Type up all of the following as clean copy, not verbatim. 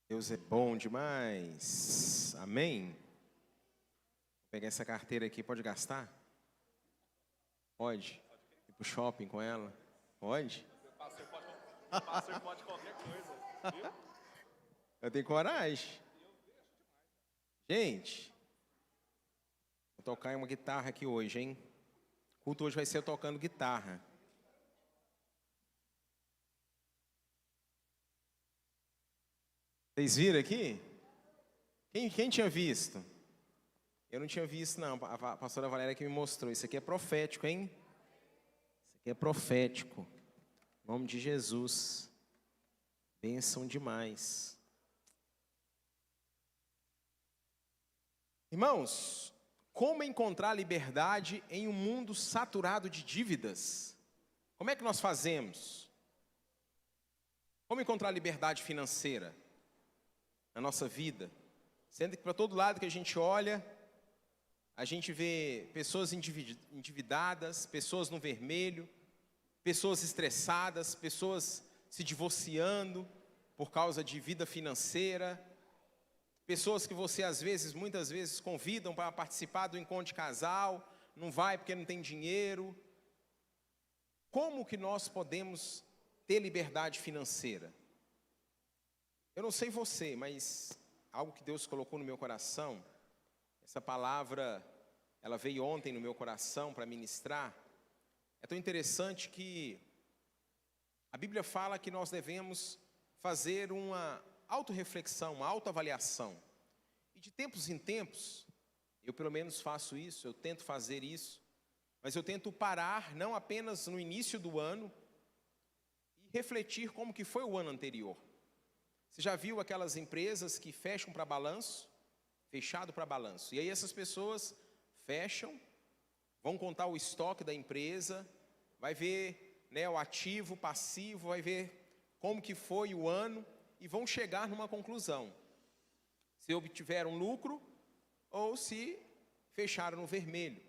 Deus é bom demais. Amém? Vou pegar essa carteira aqui, pode gastar? Pode. Ir pro shopping com ela? Pode? O pastor pode qualquer coisa, viu? Eu tenho coragem. Gente, vou tocar uma guitarra aqui hoje, hein? O culto hoje vai ser eu tocando guitarra. Vocês viram aqui? Quem tinha visto? Eu não tinha visto, não. A pastora Valéria que me mostrou. Isso aqui é profético, hein? Isso aqui é profético. Em nome de Jesus. Bênção demais. Irmãos, como encontrar liberdade em um mundo saturado de dívidas? Como é que nós fazemos? Como encontrar liberdade financeira na nossa vida? Sendo que para todo lado que a gente olha, a gente vê pessoas endividadas, pessoas no vermelho, pessoas estressadas, pessoas se divorciando por causa de vida financeira, pessoas que você muitas vezes convidam para participar do encontro de casal, não vai porque não tem dinheiro. Como que nós podemos ter liberdade financeira? Eu não sei você, mas algo que Deus colocou no meu coração, essa palavra, ela veio ontem no meu coração para ministrar. É tão interessante que a Bíblia fala que nós devemos fazer uma autorreflexão, uma autoavaliação. E de tempos em tempos, eu pelo menos faço isso, eu tento fazer isso, mas eu tento parar não apenas no início do ano e refletir como que foi o ano anterior. Você já viu aquelas empresas que fecham para balanço? Fechado para balanço. E aí essas pessoas fecham, vão contar o estoque da empresa, vai ver, né, o ativo, o passivo, vai ver como que foi o ano e vão chegar numa conclusão. Se obtiveram lucro ou se fecharam no vermelho.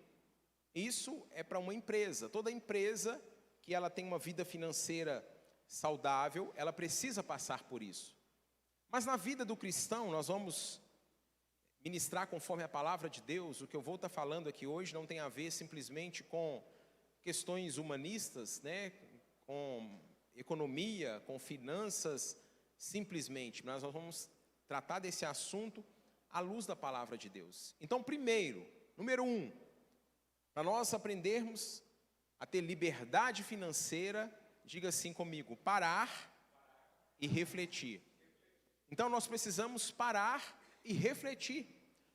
Isso é para uma empresa. Toda empresa que ela tem uma vida financeira saudável, ela precisa passar por isso. Mas na vida do cristão, nós vamos ministrar conforme a palavra de Deus. O que eu vou estar falando aqui hoje não tem a ver simplesmente com questões humanistas, né, com economia, com finanças, simplesmente. Mas nós vamos tratar desse assunto à luz da palavra de Deus. Então, número 1, para nós aprendermos a ter liberdade financeira, diga assim comigo, parar e refletir. Então, nós precisamos parar e refletir,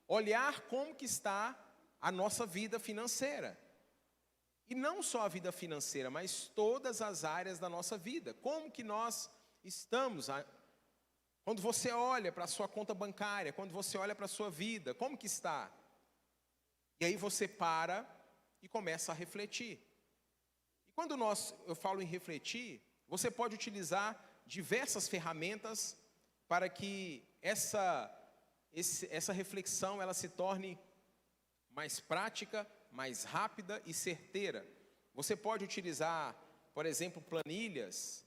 olhar como que está a nossa vida financeira. E não só a vida financeira, mas todas as áreas da nossa vida. Como que nós estamos? Quando você olha para a sua conta bancária, quando você olha para a sua vida, como que está? E aí você para e começa a refletir. E quando eu falo em refletir, você pode utilizar diversas ferramentas para que essa reflexão ela se torne mais prática, mais rápida e certeira. Você pode utilizar, por exemplo, planilhas.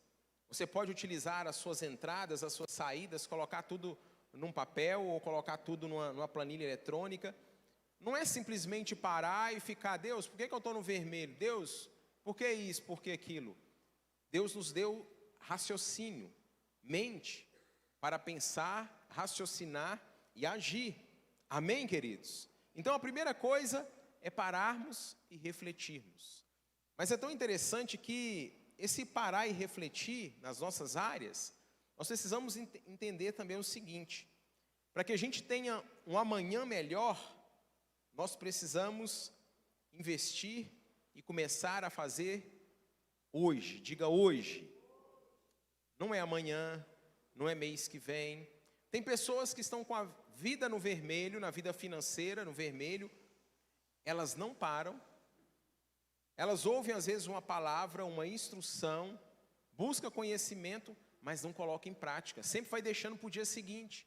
Você pode utilizar as suas entradas, as suas saídas, colocar tudo num papel ou colocar tudo numa planilha eletrônica. Não é simplesmente parar e ficar, Deus, por que eu estou no vermelho? Deus, por que isso, por que aquilo? Deus nos deu raciocínio, mente, para pensar, raciocinar e agir. Amém, queridos? Então, a primeira coisa é pararmos e refletirmos. Mas é tão interessante que esse parar e refletir nas nossas áreas, nós precisamos entender também o seguinte: para que a gente tenha um amanhã melhor, nós precisamos investir e começar a fazer hoje. Diga hoje. Não é amanhã, não é mês que vem. Tem pessoas que estão com a vida no vermelho, na vida financeira no vermelho, elas não param, elas ouvem às vezes uma palavra, uma instrução, buscam conhecimento, mas não colocam em prática, sempre vai deixando para o dia seguinte.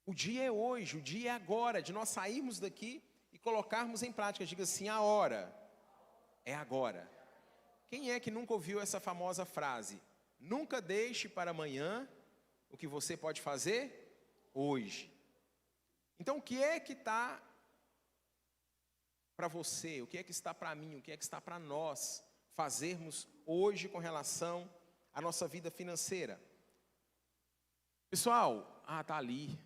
O dia é hoje, o dia é agora, de nós sairmos daqui e colocarmos em prática. Diga assim, a hora é agora. Quem é que nunca ouviu essa famosa frase? Nunca deixe para amanhã o que você pode fazer hoje. Então, o que é que está para você? O que é que está para mim? O que é que está para nós fazermos hoje com relação à nossa vida financeira? Pessoal, tá ali.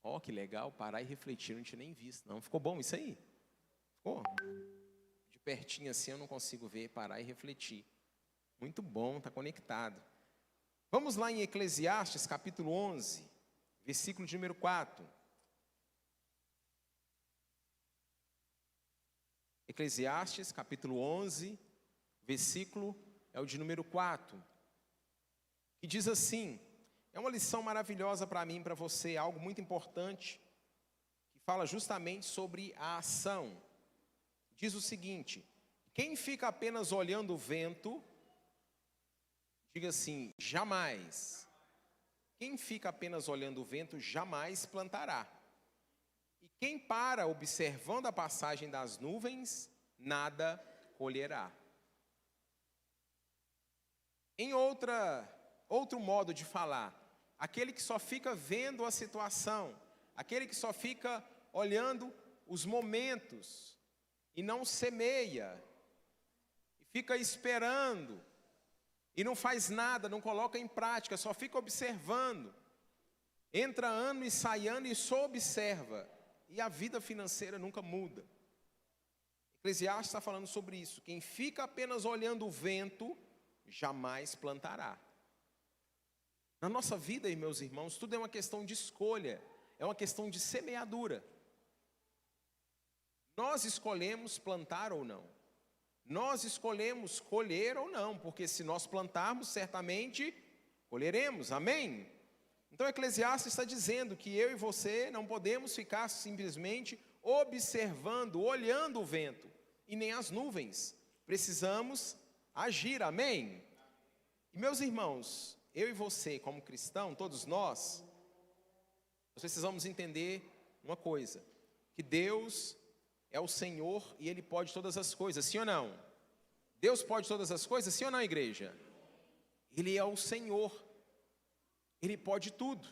Ó, que legal, parar e refletir, não tinha nem visto. Não, ficou bom isso aí? Ficou? De pertinho assim eu não consigo ver, parar e refletir. Muito bom, está conectado. Vamos lá em Eclesiastes, capítulo 11, versículo de número 4. Eclesiastes, capítulo 11, versículo é o de número 4. Que diz assim, é uma lição maravilhosa para mim e para você, algo muito importante, que fala justamente sobre a ação. Diz o seguinte, quem fica apenas olhando o vento, diga assim, jamais. Quem fica apenas olhando o vento, jamais plantará. E quem para observando a passagem das nuvens, nada colherá. Em outro modo de falar, aquele que só fica vendo a situação, aquele que só fica olhando os momentos e não semeia, e fica esperando, e não faz nada, não coloca em prática, só fica observando, entra ano e sai ano e só observa, e a vida financeira nunca muda. Eclesiastes está falando sobre isso, quem fica apenas olhando o vento, jamais plantará. Na nossa vida, meus irmãos, tudo é uma questão de escolha, é uma questão de semeadura. Nós escolhemos plantar ou não. Nós escolhemos colher ou não, porque se nós plantarmos, certamente colheremos, amém? Então, Eclesiastes está dizendo que eu e você não podemos ficar simplesmente observando, olhando o vento, e nem as nuvens. Precisamos agir, amém? E meus irmãos, eu e você, como cristão, todos nós precisamos entender uma coisa, que Deus é o Senhor e Ele pode todas as coisas, sim ou não? Deus pode todas as coisas, sim ou não, igreja? Ele é o Senhor, Ele pode tudo,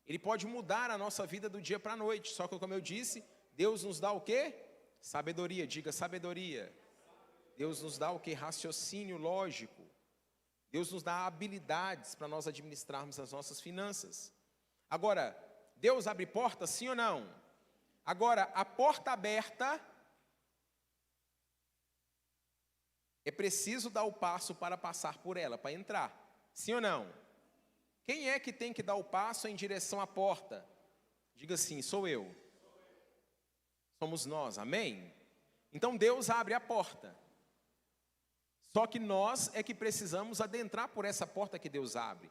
Ele pode mudar a nossa vida do dia para a noite, só que como eu disse, Deus nos dá o quê? Sabedoria, diga sabedoria. Deus nos dá o quê? Raciocínio lógico. Deus nos dá habilidades para nós administrarmos as nossas finanças. Agora, Deus abre portas, sim ou não? Agora, a porta aberta, é preciso dar o passo para passar por ela, para entrar. Sim ou não? Quem é que tem que dar o passo em direção à porta? Diga assim, sou eu. Somos nós, amém? Então Deus abre a porta. Só que nós é que precisamos adentrar por essa porta que Deus abre.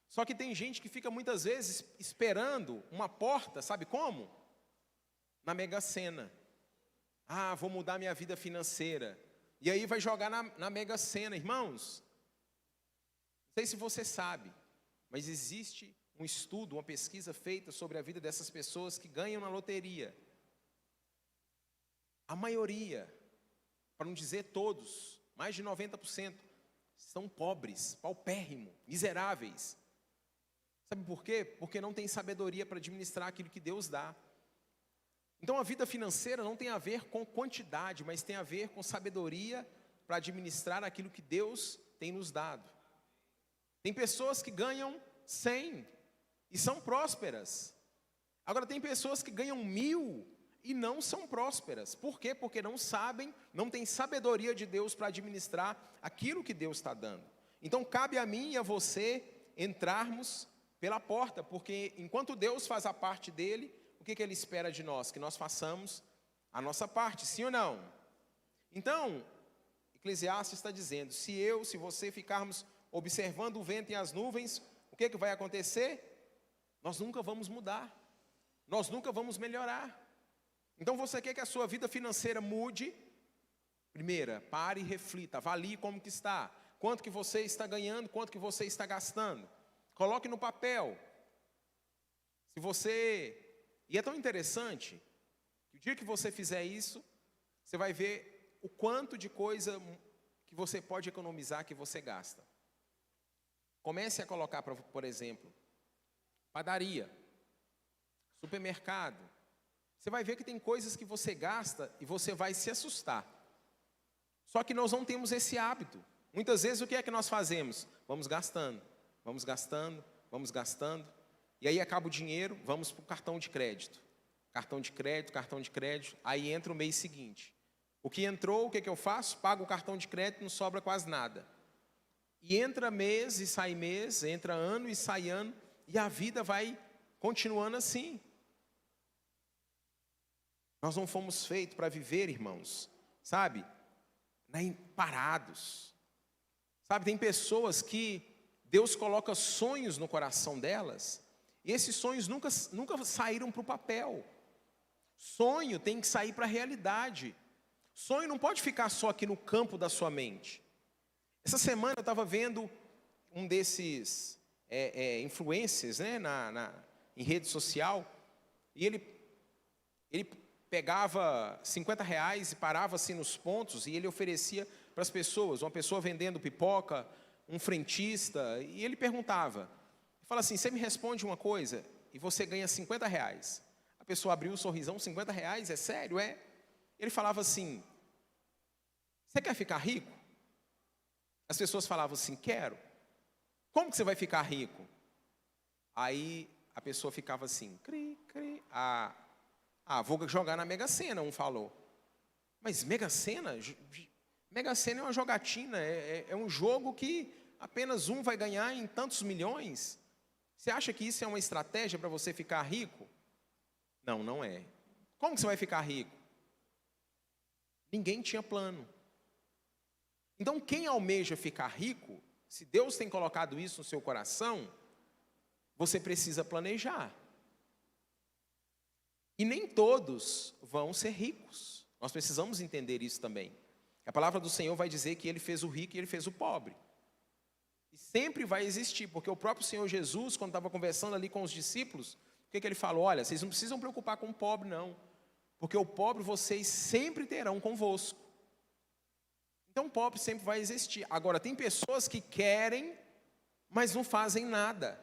Só que tem gente que fica muitas vezes esperando uma porta, sabe como? Na Mega Sena. Vou mudar minha vida financeira. E aí vai jogar na Mega Sena, irmãos. Não sei se você sabe, mas existe um estudo, uma pesquisa feita sobre a vida dessas pessoas que ganham na loteria. A maioria, para não dizer todos, mais de 90%, são pobres, paupérrimos, miseráveis. Sabe por quê? Porque não tem sabedoria para administrar aquilo que Deus dá. Então a vida financeira não tem a ver com quantidade, mas tem a ver com sabedoria para administrar aquilo que Deus tem nos dado. Tem pessoas que ganham 100 e são prósperas. Agora tem pessoas que ganham 1000 e não são prósperas. Por quê? Porque não sabem, não têm sabedoria de Deus para administrar aquilo que Deus está dando. Então cabe a mim e a você entrarmos pela porta, porque enquanto Deus faz a parte dele, o que Ele espera de nós? Que nós façamos a nossa parte, sim ou não? Então, Eclesiastes está dizendo, se você ficarmos observando o vento e as nuvens, o que vai acontecer? Nós nunca vamos mudar, nós nunca vamos melhorar. Então você quer que a sua vida financeira mude? Primeira, pare e reflita, avalie como que está, quanto que você está ganhando, quanto que você está gastando. Coloque no papel. E é tão interessante, que o dia que você fizer isso, você vai ver o quanto de coisa que você pode economizar, que você gasta. Comece a colocar, por exemplo, padaria, supermercado. Você vai ver que tem coisas que você gasta e você vai se assustar. Só que nós não temos esse hábito. Muitas vezes o que é que nós fazemos? Vamos gastando, vamos gastando, vamos gastando. E aí acaba o dinheiro, vamos para o cartão de crédito. Cartão de crédito, cartão de crédito. Aí entra o mês seguinte. O que entrou, o que é que eu faço? Pago o cartão de crédito, não sobra quase nada. E entra mês e sai mês, entra ano e sai ano. E a vida vai continuando assim. Nós não fomos feitos para viver, irmãos, sabe, parados. Sabe, tem pessoas que Deus coloca sonhos no coração delas, e esses sonhos nunca saíram para o papel. Sonho tem que sair para a realidade. Sonho não pode ficar só aqui no campo da sua mente. Essa semana eu estava vendo um desses influencers, né, em rede social, e ele pegava R$50 e parava assim nos pontos, e ele oferecia para as pessoas, uma pessoa vendendo pipoca, um frentista, e ele perguntava, fala assim, você me responde uma coisa, e você ganha R$50. A pessoa abriu um sorrisão, R$50, é sério? É? Ele falava assim, você quer ficar rico? As pessoas falavam assim, quero. Como que você vai ficar rico? Aí a pessoa ficava assim, cri, cri, vou jogar na Mega Sena, um falou. Mas Mega Sena? Mega Sena é uma jogatina, é um jogo que apenas um vai ganhar em tantos milhões. Você acha que isso é uma estratégia para você ficar rico? Não, não é. Como que você vai ficar rico? Ninguém tinha plano. Então, quem almeja ficar rico, se Deus tem colocado isso no seu coração, você precisa planejar. E nem todos vão ser ricos. Nós precisamos entender isso também. A palavra do Senhor vai dizer que Ele fez o rico e Ele fez o pobre. E sempre vai existir, porque o próprio Senhor Jesus, quando estava conversando ali com os discípulos, o que Ele falou? Olha, vocês não precisam preocupar com o pobre, não. Porque o pobre vocês sempre terão convosco. Então o pobre sempre vai existir. Agora, tem pessoas que querem, mas não fazem nada.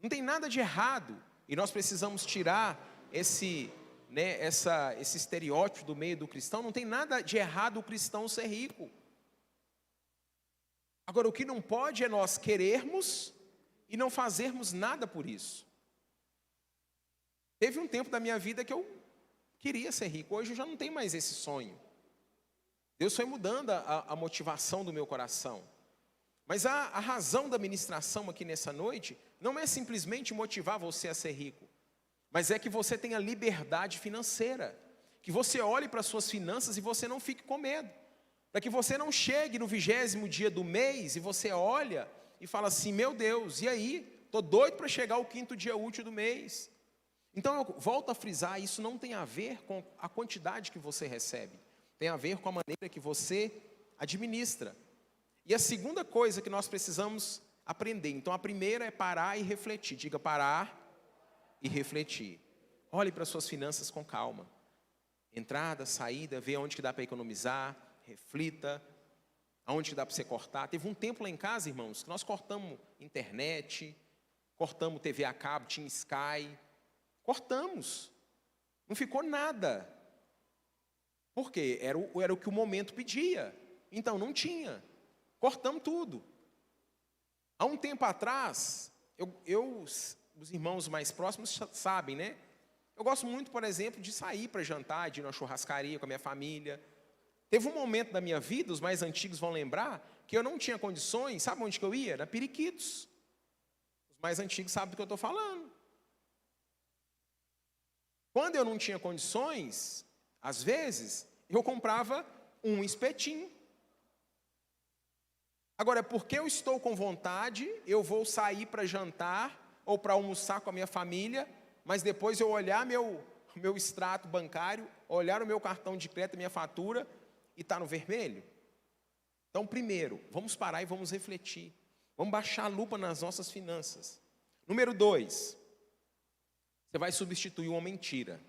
Não tem nada de errado. E nós precisamos tirar esse estereótipo do meio do cristão. Não tem nada de errado o cristão ser rico. Agora, o que não pode é nós querermos e não fazermos nada por isso. Teve um tempo da minha vida que eu queria ser rico. Hoje eu já não tenho mais esse sonho. Deus foi mudando a motivação do meu coração. Mas a razão da ministração aqui nessa noite não é simplesmente motivar você a ser rico, mas é que você tenha liberdade financeira, que você olhe para as suas finanças e você não fique com medo, para que você não chegue no 20º dia do mês e você olha e fala assim, meu Deus, e aí? Estou doido para chegar ao 5º dia útil do mês. Então eu volto a frisar, isso não tem a ver com a quantidade que você recebe, tem a ver com a maneira que você administra. E a segunda coisa que nós precisamos aprender, então a primeira é parar e refletir. Diga parar e refletir. Olhe para as suas finanças com calma. Entrada, saída, vê onde que dá para economizar, reflita, aonde que dá para você cortar. Teve um tempo lá em casa, irmãos, que nós cortamos internet, cortamos TV a cabo, tinha Sky, cortamos. Não ficou nada. Por quê? Era o que o momento pedia. Então não tinha. Cortamos tudo. Há um tempo atrás, os irmãos mais próximos sabem, né? Eu gosto muito, por exemplo, de sair para jantar, de ir na churrascaria com a minha família. Teve um momento da minha vida, os mais antigos vão lembrar, que eu não tinha condições, sabe onde que eu ia? Na Periquitos. Os mais antigos sabem do que eu estou falando. Quando eu não tinha condições, às vezes, eu comprava um espetinho. Agora, porque eu estou com vontade, eu vou sair para jantar ou para almoçar com a minha família, mas depois eu olhar meu extrato bancário, olhar o meu cartão de crédito, minha fatura, e está no vermelho? Então, primeiro, vamos parar e vamos refletir. Vamos baixar a lupa nas nossas finanças. Número 2, você vai substituir uma mentira.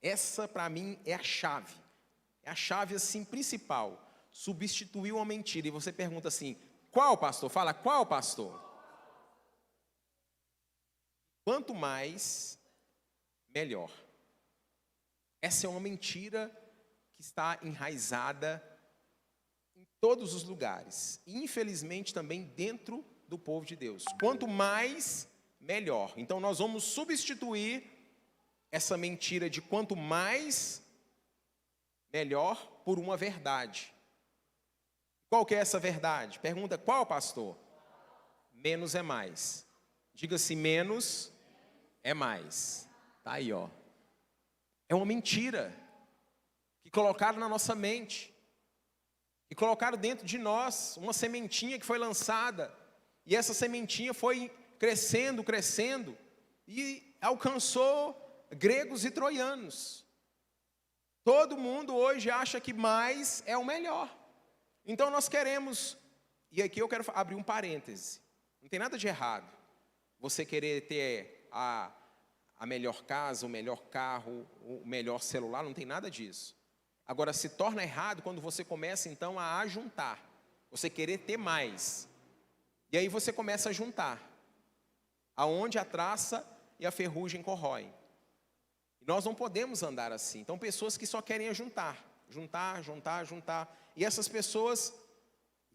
Essa, para mim, é a chave. É a chave, assim, principal. Substituir uma mentira. E você pergunta assim, Qual, pastor? Fala, qual, pastor? Quanto mais, melhor. Essa é uma mentira que está enraizada em todos os lugares. E, infelizmente, também dentro do povo de Deus. Quanto mais, melhor. Então, nós vamos substituir essa mentira de quanto mais, melhor, por uma verdade. Qual que é essa verdade? Pergunta, qual, pastor? Menos é mais. Diga-se, menos é mais. Tá aí, ó. É uma mentira que colocaram na nossa mente. E colocaram dentro de nós uma sementinha que foi lançada. E essa sementinha foi crescendo, crescendo. E alcançou gregos e troianos. Todo mundo hoje acha que mais é o melhor. Então nós queremos, e aqui eu quero abrir um parêntese. Não tem nada de errado. Você querer ter a melhor casa, o melhor carro, o melhor celular, não tem nada disso. Agora, se torna errado quando você começa, então, a ajuntar. Você querer ter mais. E aí você começa a juntar. Aonde a traça e a ferrugem corroem. E nós não podemos andar assim. Então, pessoas que só querem ajuntar. Juntar, juntar, juntar. E essas pessoas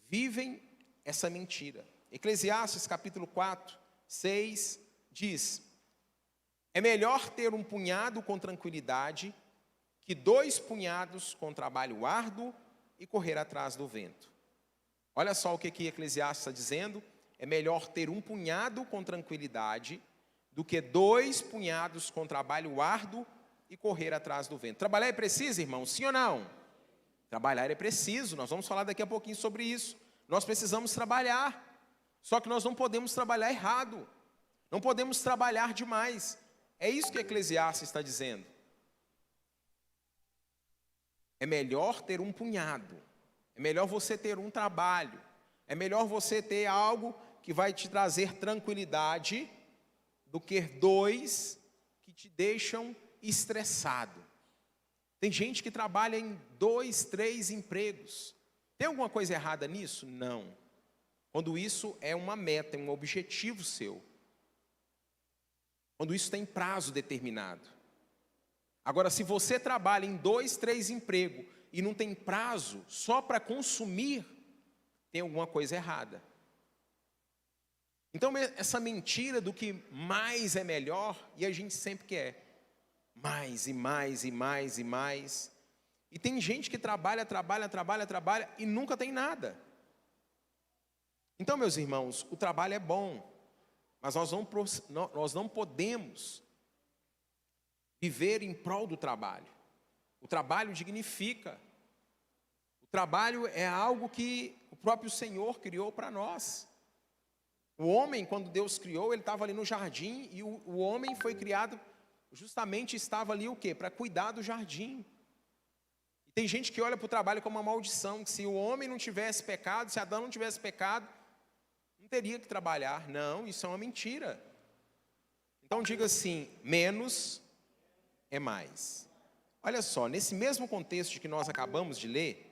vivem essa mentira. Eclesiastes, capítulo 4, 6, diz: é melhor ter um punhado com tranquilidade que 2 punhados com trabalho árduo e correr atrás do vento. Olha só o que Eclesiastes está dizendo. É melhor ter um punhado com tranquilidade do que 2 punhados com trabalho árduo e correr atrás do vento. Trabalhar é preciso, irmão? Sim ou não? Trabalhar é preciso. Nós vamos falar daqui a pouquinho sobre isso. Nós precisamos trabalhar. Só que nós não podemos trabalhar errado. Não podemos trabalhar demais. É isso que Eclesiastes está dizendo. É melhor ter um punhado. É melhor você ter um trabalho. É melhor você ter algo que vai te trazer tranquilidade do que 2 que te deixam estressado. Tem gente que trabalha em 2, 3 empregos. Tem alguma coisa errada nisso? Não. Quando isso é uma meta, um objetivo seu. Quando isso tem prazo determinado. Agora, se você trabalha em 2, 3 empregos e não tem prazo só para consumir, tem alguma coisa errada. Então, essa mentira do que mais é melhor, e a gente sempre quer mais e mais e mais e mais. E tem gente que trabalha e nunca tem nada. Então, meus irmãos, o trabalho é bom, mas nós não podemos viver em prol do trabalho. O trabalho dignifica. O trabalho é algo que o próprio Senhor criou para nós. O homem, quando Deus criou, ele estava ali no jardim, e o homem foi criado, justamente estava ali o quê? Para cuidar do jardim. E tem gente que olha para o trabalho como uma maldição, que se o homem não tivesse pecado, se Adão não tivesse pecado, não teria que trabalhar. Não, isso é uma mentira. Então diga assim, menos é mais. Olha só, nesse mesmo contexto que nós acabamos de ler,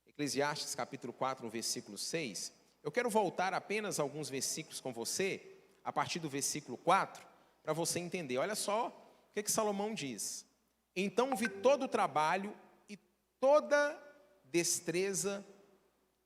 Eclesiastes capítulo 4, no versículo 6, eu quero voltar apenas alguns versículos com você, a partir do versículo 4, para você entender. Olha só o que Salomão diz. Então vi todo o trabalho e toda destreza,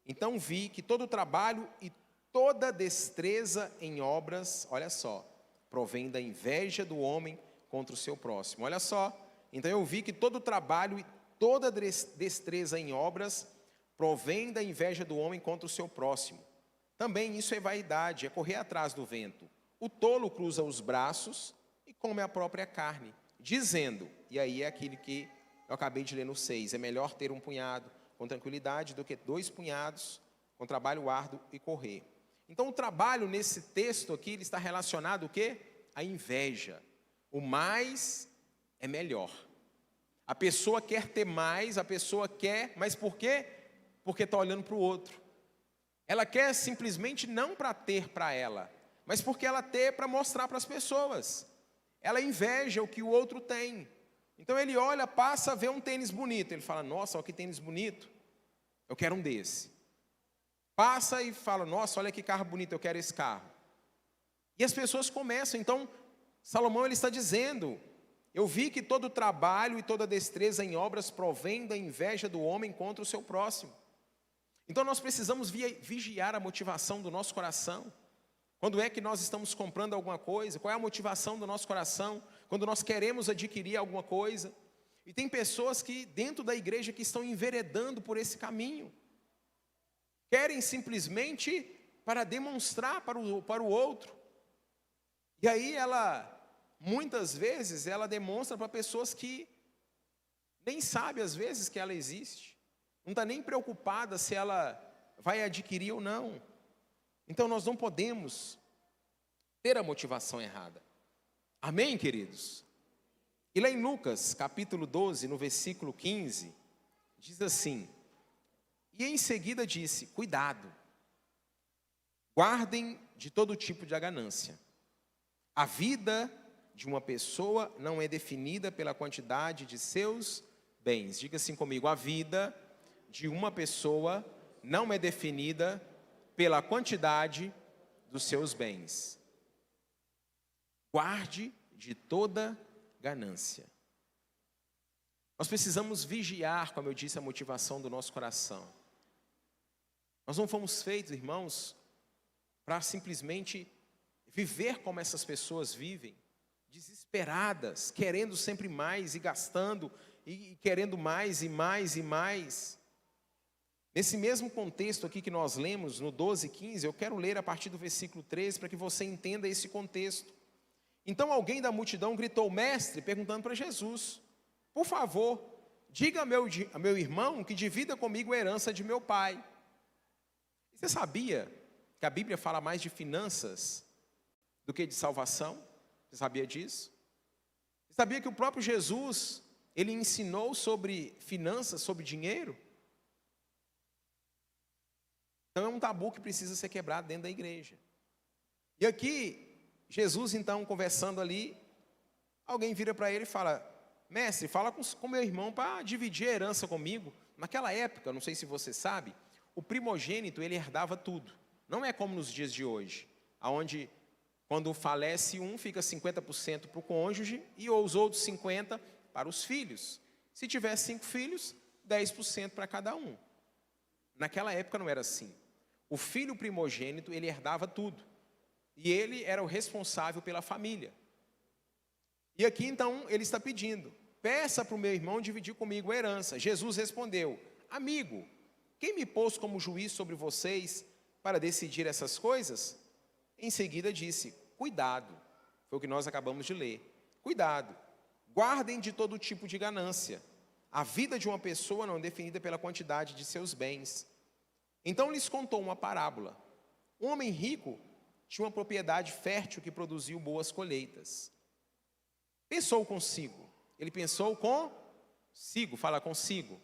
então vi que todo o trabalho e toda destreza em obras, olha só, provém da inveja do homem contra o seu próximo. Olha só, então eu vi que todo o trabalho e toda destreza em obras provém da inveja do homem contra o seu próximo. Também isso é vaidade, é correr atrás do vento. O tolo cruza os braços e come a própria carne, dizendo, e aí é aquele que eu acabei de ler no 6, é melhor ter um punhado com tranquilidade do que 2 punhados com trabalho árduo e correr. Então o trabalho nesse texto aqui, ele está relacionado o quê? A inveja. O mais é melhor. A pessoa quer ter mais, a pessoa quer, mas por quê? Porque está olhando para o outro. Ela quer simplesmente não para ter para ela, mas porque ela tem para mostrar para as pessoas. Ela inveja o que o outro tem. Então ele olha, passa a ver um tênis bonito. Ele fala, nossa, olha que tênis bonito. Eu quero um desse. Passa e fala, nossa, olha que carro bonito, eu quero esse carro. E as pessoas começam, então, Salomão ele está dizendo, eu vi que todo trabalho e toda destreza em obras provém da inveja do homem contra o seu próximo. Então nós precisamos vigiar a motivação do nosso coração. Quando é que nós estamos comprando alguma coisa? Qual é a motivação do nosso coração? Quando nós queremos adquirir alguma coisa? E tem pessoas que dentro da igreja que estão enveredando por esse caminho. Querem simplesmente para demonstrar para o outro. E aí muitas vezes, ela demonstra para pessoas que nem sabe às vezes que ela existe. Não está nem preocupada se ela vai adquirir ou não. Então nós não podemos ter a motivação errada. Amém, queridos? E lá em Lucas, capítulo 12, no versículo 15, diz assim, e em seguida disse, cuidado, guardem de todo tipo de ganância. A vida de uma pessoa não é definida pela quantidade de seus bens. Diga assim comigo, a vida de uma pessoa não é definida pela quantidade dos seus bens. Guarde de toda ganância. Nós precisamos vigiar, como eu disse, a motivação do nosso coração. Nós não fomos feitos, irmãos, para simplesmente viver como essas pessoas vivem, desesperadas, querendo sempre mais e gastando, e querendo mais e mais e mais. Nesse mesmo contexto aqui que nós lemos, no 12:15, eu quero ler a partir do versículo 13, para que você entenda esse contexto. Então alguém da multidão gritou, mestre, perguntando para Jesus, por favor, diga a meu irmão que divida comigo a herança de meu pai. Você sabia que a Bíblia fala mais de finanças do que de salvação? Você sabia disso? Você sabia que o próprio Jesus, ele ensinou sobre finanças, sobre dinheiro? Então é um tabu que precisa ser quebrado dentro da igreja. E aqui, Jesus então conversando ali, alguém vira para ele e fala, mestre, fala com meu irmão para dividir a herança comigo. Naquela época, não sei se você sabe, o primogênito ele herdava tudo. Não é como nos dias de hoje, onde quando falece um, fica 50% para o cônjuge e os outros 50% para os filhos. Se tiver 5 filhos, 10% para cada um. Naquela época não era assim. O filho primogênito, ele herdava tudo. E ele era o responsável pela família. E aqui então ele está pedindo, peça para o meu irmão dividir comigo a herança. Jesus respondeu, amigo, quem me pôs como juiz sobre vocês para decidir essas coisas? Em seguida disse, cuidado, foi o que nós acabamos de ler, cuidado, guardem de todo tipo de ganância. A vida de uma pessoa não é definida pela quantidade de seus bens. Então lhes contou uma parábola. Um homem rico tinha uma propriedade fértil que produziu boas colheitas. Pensou consigo. Ele pensou consigo, fala consigo.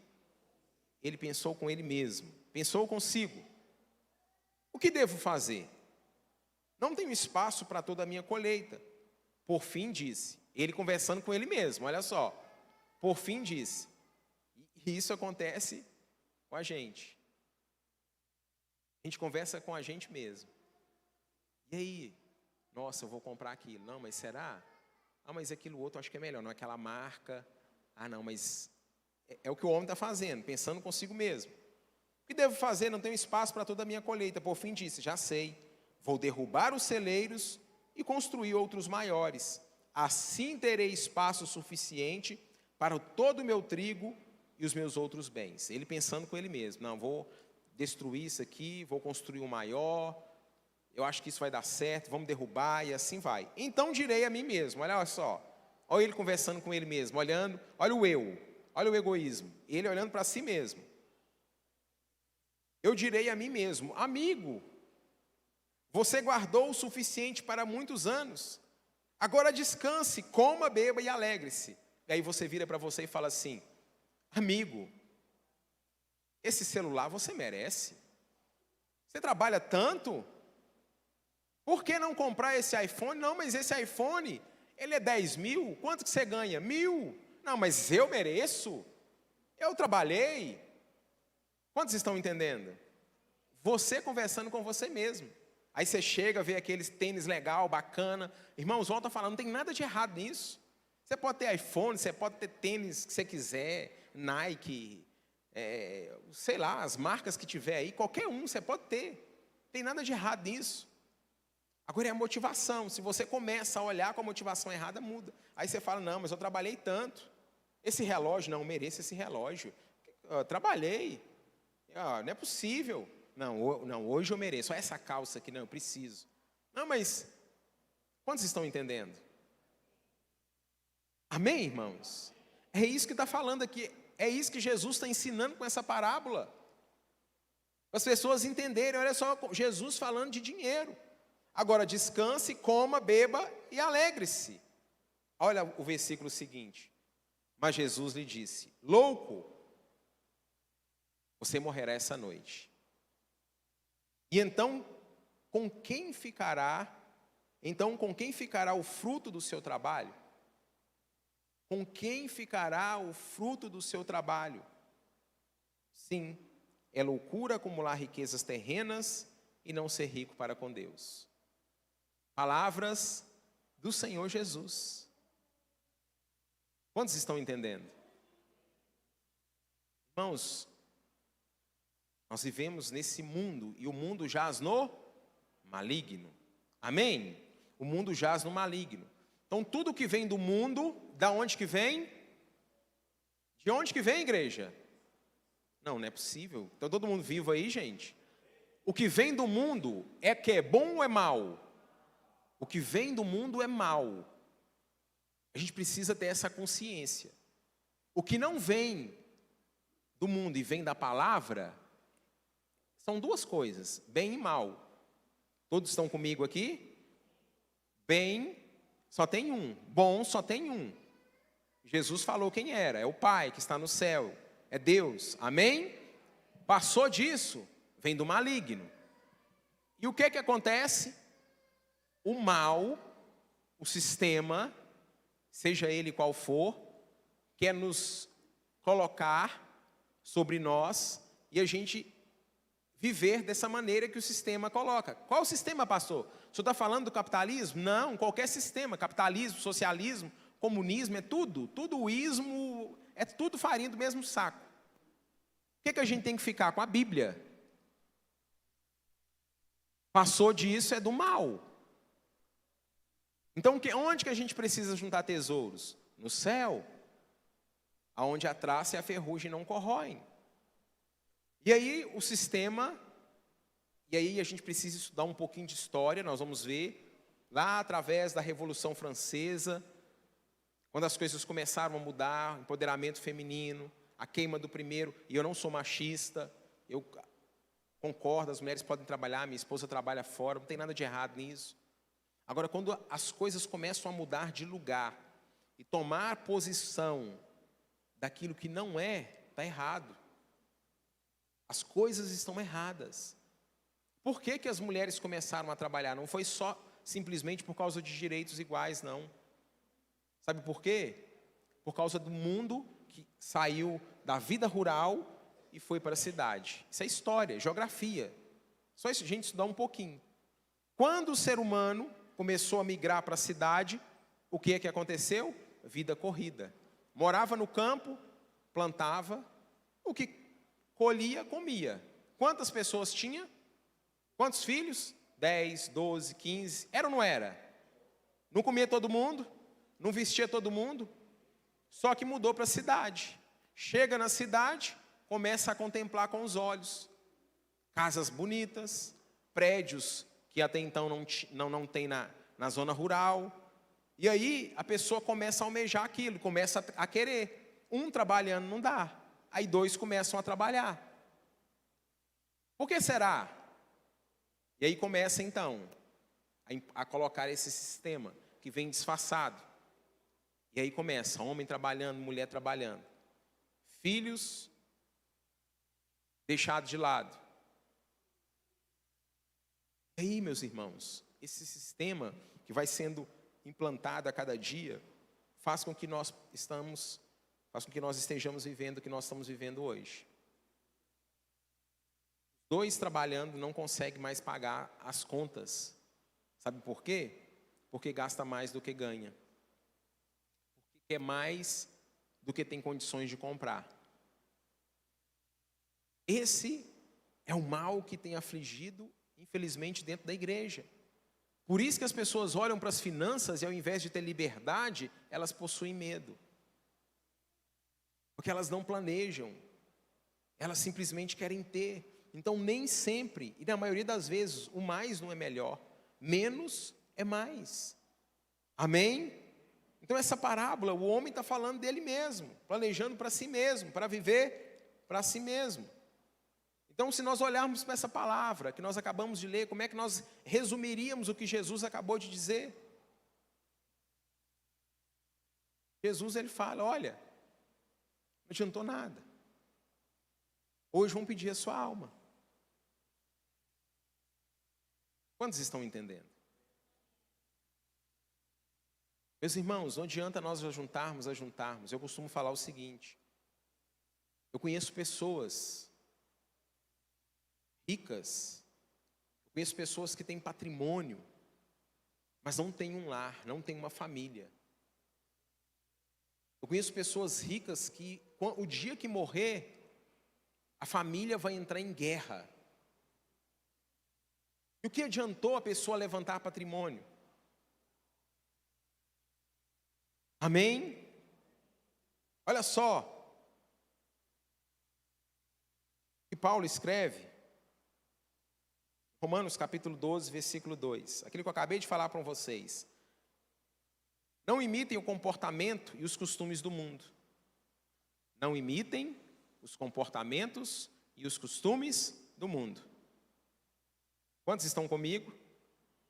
Ele pensou com ele mesmo. Pensou consigo. O que devo fazer? Não tenho espaço para toda a minha colheita. Por fim disse. Ele conversando com ele mesmo, olha só. Por fim disse. E isso acontece com a gente. A gente conversa com a gente mesmo. E aí? Nossa, eu vou comprar aquilo. Não, mas será? Ah, mas aquilo outro eu acho que é melhor. Não, aquela marca. Ah, não, mas... É o que o homem está fazendo, pensando consigo mesmo. O que devo fazer? Não tenho espaço para toda a minha colheita. Por fim disse, já sei. Vou derrubar os celeiros e construir outros maiores. Assim terei espaço suficiente para todo o meu trigo e os meus outros bens. Ele pensando com ele mesmo. Não, vou destruir isso aqui, vou construir um maior. Eu acho que isso vai dar certo, vamos derrubar e assim vai. Então direi a mim mesmo, olha só. Olha ele conversando com ele mesmo, olhando, olha o eu, olha o egoísmo. Ele olhando para si mesmo. Eu direi a mim mesmo, amigo, você guardou o suficiente para muitos anos. Agora descanse, coma, beba e alegre-se. E aí você vira para você e fala assim, amigo, esse celular você merece. Você trabalha tanto? Por que não comprar esse iPhone? Não, mas esse iPhone, ele é 10 mil. Quanto que você ganha? 1.000. Não, mas eu mereço. Eu trabalhei. Quantos estão entendendo? você conversando com você mesmo. Aí você chega, vê aqueles tênis legal, bacana. Irmãos, volta a falar, não tem nada de errado nisso. Você pode ter iPhone, você pode ter tênis que você quiser, Nike, sei lá, as marcas que tiver aí, qualquer um você pode ter. Não tem nada de errado nisso. Agora é a motivação. Se você começa a olhar com a motivação errada, muda. Aí você fala, não, mas eu trabalhei tanto. Esse relógio, não, eu mereço esse relógio. Eu trabalhei. Não é possível. Não, hoje eu mereço. Olha essa calça aqui, não, eu preciso. Não, mas quantos estão entendendo? Amém, irmãos? É isso que está falando aqui. É isso que Jesus está ensinando com essa parábola. Para as pessoas entenderem, olha só, Jesus falando de dinheiro. Agora descanse, coma, beba e alegre-se. Olha o versículo seguinte. Mas Jesus lhe disse, louco, você morrerá essa noite. E então, com quem ficará o fruto do seu trabalho? Com quem ficará o fruto do seu trabalho? Sim, é loucura acumular riquezas terrenas e não ser rico para com Deus. Palavras do Senhor Jesus. Quantos estão entendendo? Irmãos, nós vivemos nesse mundo e o mundo jaz no maligno. Amém? O mundo jaz no maligno. Então tudo que vem do mundo, da onde que vem? De onde que vem, igreja? Não é possível. Então todo mundo vivo aí, gente. O que vem do mundo é que é bom ou é mal? O que vem do mundo é mal. A gente precisa ter essa consciência. O que não vem do mundo e vem da palavra, são duas coisas, bem e mal. Todos estão comigo aqui? Bem, só tem um. Bom, só tem um. Jesus falou quem era, é o Pai que está no céu, é Deus, amém? Passou disso, vem do maligno. E o que acontece? O mal, o sistema, seja ele qual for, quer nos colocar sobre nós e a gente viver dessa maneira que o sistema coloca. Qual o sistema, pastor? O senhor está falando do capitalismo? Não, qualquer sistema, capitalismo, socialismo, comunismo, é tudo o ismo, é tudo farinha do mesmo saco. O que a gente tem que ficar? Com a Bíblia. Passou disso, é do mal. Então, onde que a gente precisa juntar tesouros? No céu, aonde a traça e a ferrugem não corroem. E aí o sistema, e aí a gente precisa estudar um pouquinho de história, nós vamos ver, lá através da Revolução Francesa, quando as coisas começaram a mudar, empoderamento feminino, a queima do primeiro, e eu não sou machista, eu concordo, as mulheres podem trabalhar, minha esposa trabalha fora, não tem nada de errado nisso. Agora, quando as coisas começam a mudar de lugar e tomar posição daquilo que não é, está errado. As coisas estão erradas. Por que as mulheres começaram a trabalhar? Não foi só simplesmente por causa de direitos iguais, não. Sabe por quê? Por causa do mundo que saiu da vida rural e foi para a cidade. Isso é história, geografia. Só isso, a gente estudar um pouquinho. Quando o ser humano começou a migrar para a cidade, o que é que aconteceu? Vida corrida. Morava no campo, plantava, o que colhia, comia. Quantas pessoas tinha? Quantos filhos? 10, 12, 15. Era ou não era? Não comia todo mundo? Não vestia todo mundo? Só que mudou para a cidade. Chega na cidade, começa a contemplar com os olhos. Casas bonitas, prédios que até então não tem na zona rural. E aí a pessoa começa a almejar aquilo, começa a querer. Um trabalhando não dá. Aí dois começam a trabalhar. Por que será? E aí começa então a colocar esse sistema que vem disfarçado. E aí começa, homem trabalhando, mulher trabalhando. Filhos deixados de lado. E aí, meus irmãos, esse sistema que vai sendo implantado a cada dia, faz com que nós estejamos vivendo o que nós estamos vivendo hoje. Dois trabalhando não conseguem mais pagar as contas. Sabe por quê? Porque gasta mais do que ganha. Porque quer mais do que tem condições de comprar. Esse é o mal que tem afligido, infelizmente, dentro da igreja. Por isso que as pessoas olham para as finanças e, ao invés de ter liberdade, elas possuem medo. Porque elas não planejam. Elas simplesmente querem ter. Então, nem sempre, e na maioria das vezes, o mais não é melhor. Menos é mais. Amém? Então, essa parábola, o homem está falando dele mesmo, planejando para si mesmo, para viver para si mesmo. Então, se nós olharmos para essa palavra que nós acabamos de ler, como é que nós resumiríamos o que Jesus acabou de dizer? Jesus, ele fala, olha, não adiantou nada. Hoje vão pedir a sua alma. Quantos estão entendendo? Meus irmãos, não adianta nós ajuntarmos. Eu costumo falar o seguinte. Eu conheço pessoas ricas, eu conheço pessoas que têm patrimônio, mas não têm um lar, não têm uma família. Eu conheço pessoas ricas que, o dia que morrer, a família vai entrar em guerra. E o que adiantou a pessoa levantar patrimônio? Amém? Olha só o que Paulo escreve, Romanos capítulo 12, versículo 2. Aquilo que eu acabei de falar para vocês. Não imitem o comportamento e os costumes do mundo. Não imitem os comportamentos e os costumes do mundo. Quantos estão comigo?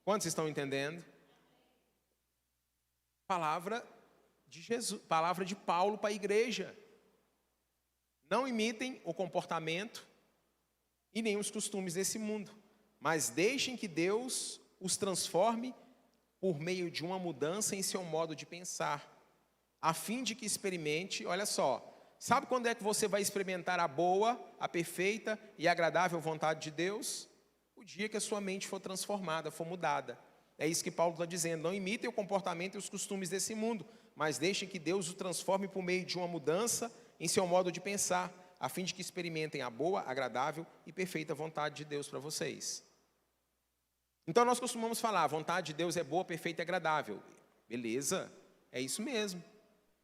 Quantos estão entendendo? Palavra de Jesus, palavra de Paulo para a igreja. Não imitem o comportamento e nem os costumes desse mundo, mas deixem que Deus os transforme por meio de uma mudança em seu modo de pensar, a fim de que experimente, olha só, sabe quando é que você vai experimentar a boa, a perfeita e agradável vontade de Deus? O dia que a sua mente for transformada, for mudada. É isso que Paulo está dizendo, não imitem o comportamento e os costumes desse mundo, mas deixem que Deus o transforme por meio de uma mudança em seu modo de pensar, a fim de que experimentem a boa, agradável e perfeita vontade de Deus para vocês. Então nós costumamos falar, a vontade de Deus é boa, perfeita e agradável. Beleza, é isso mesmo.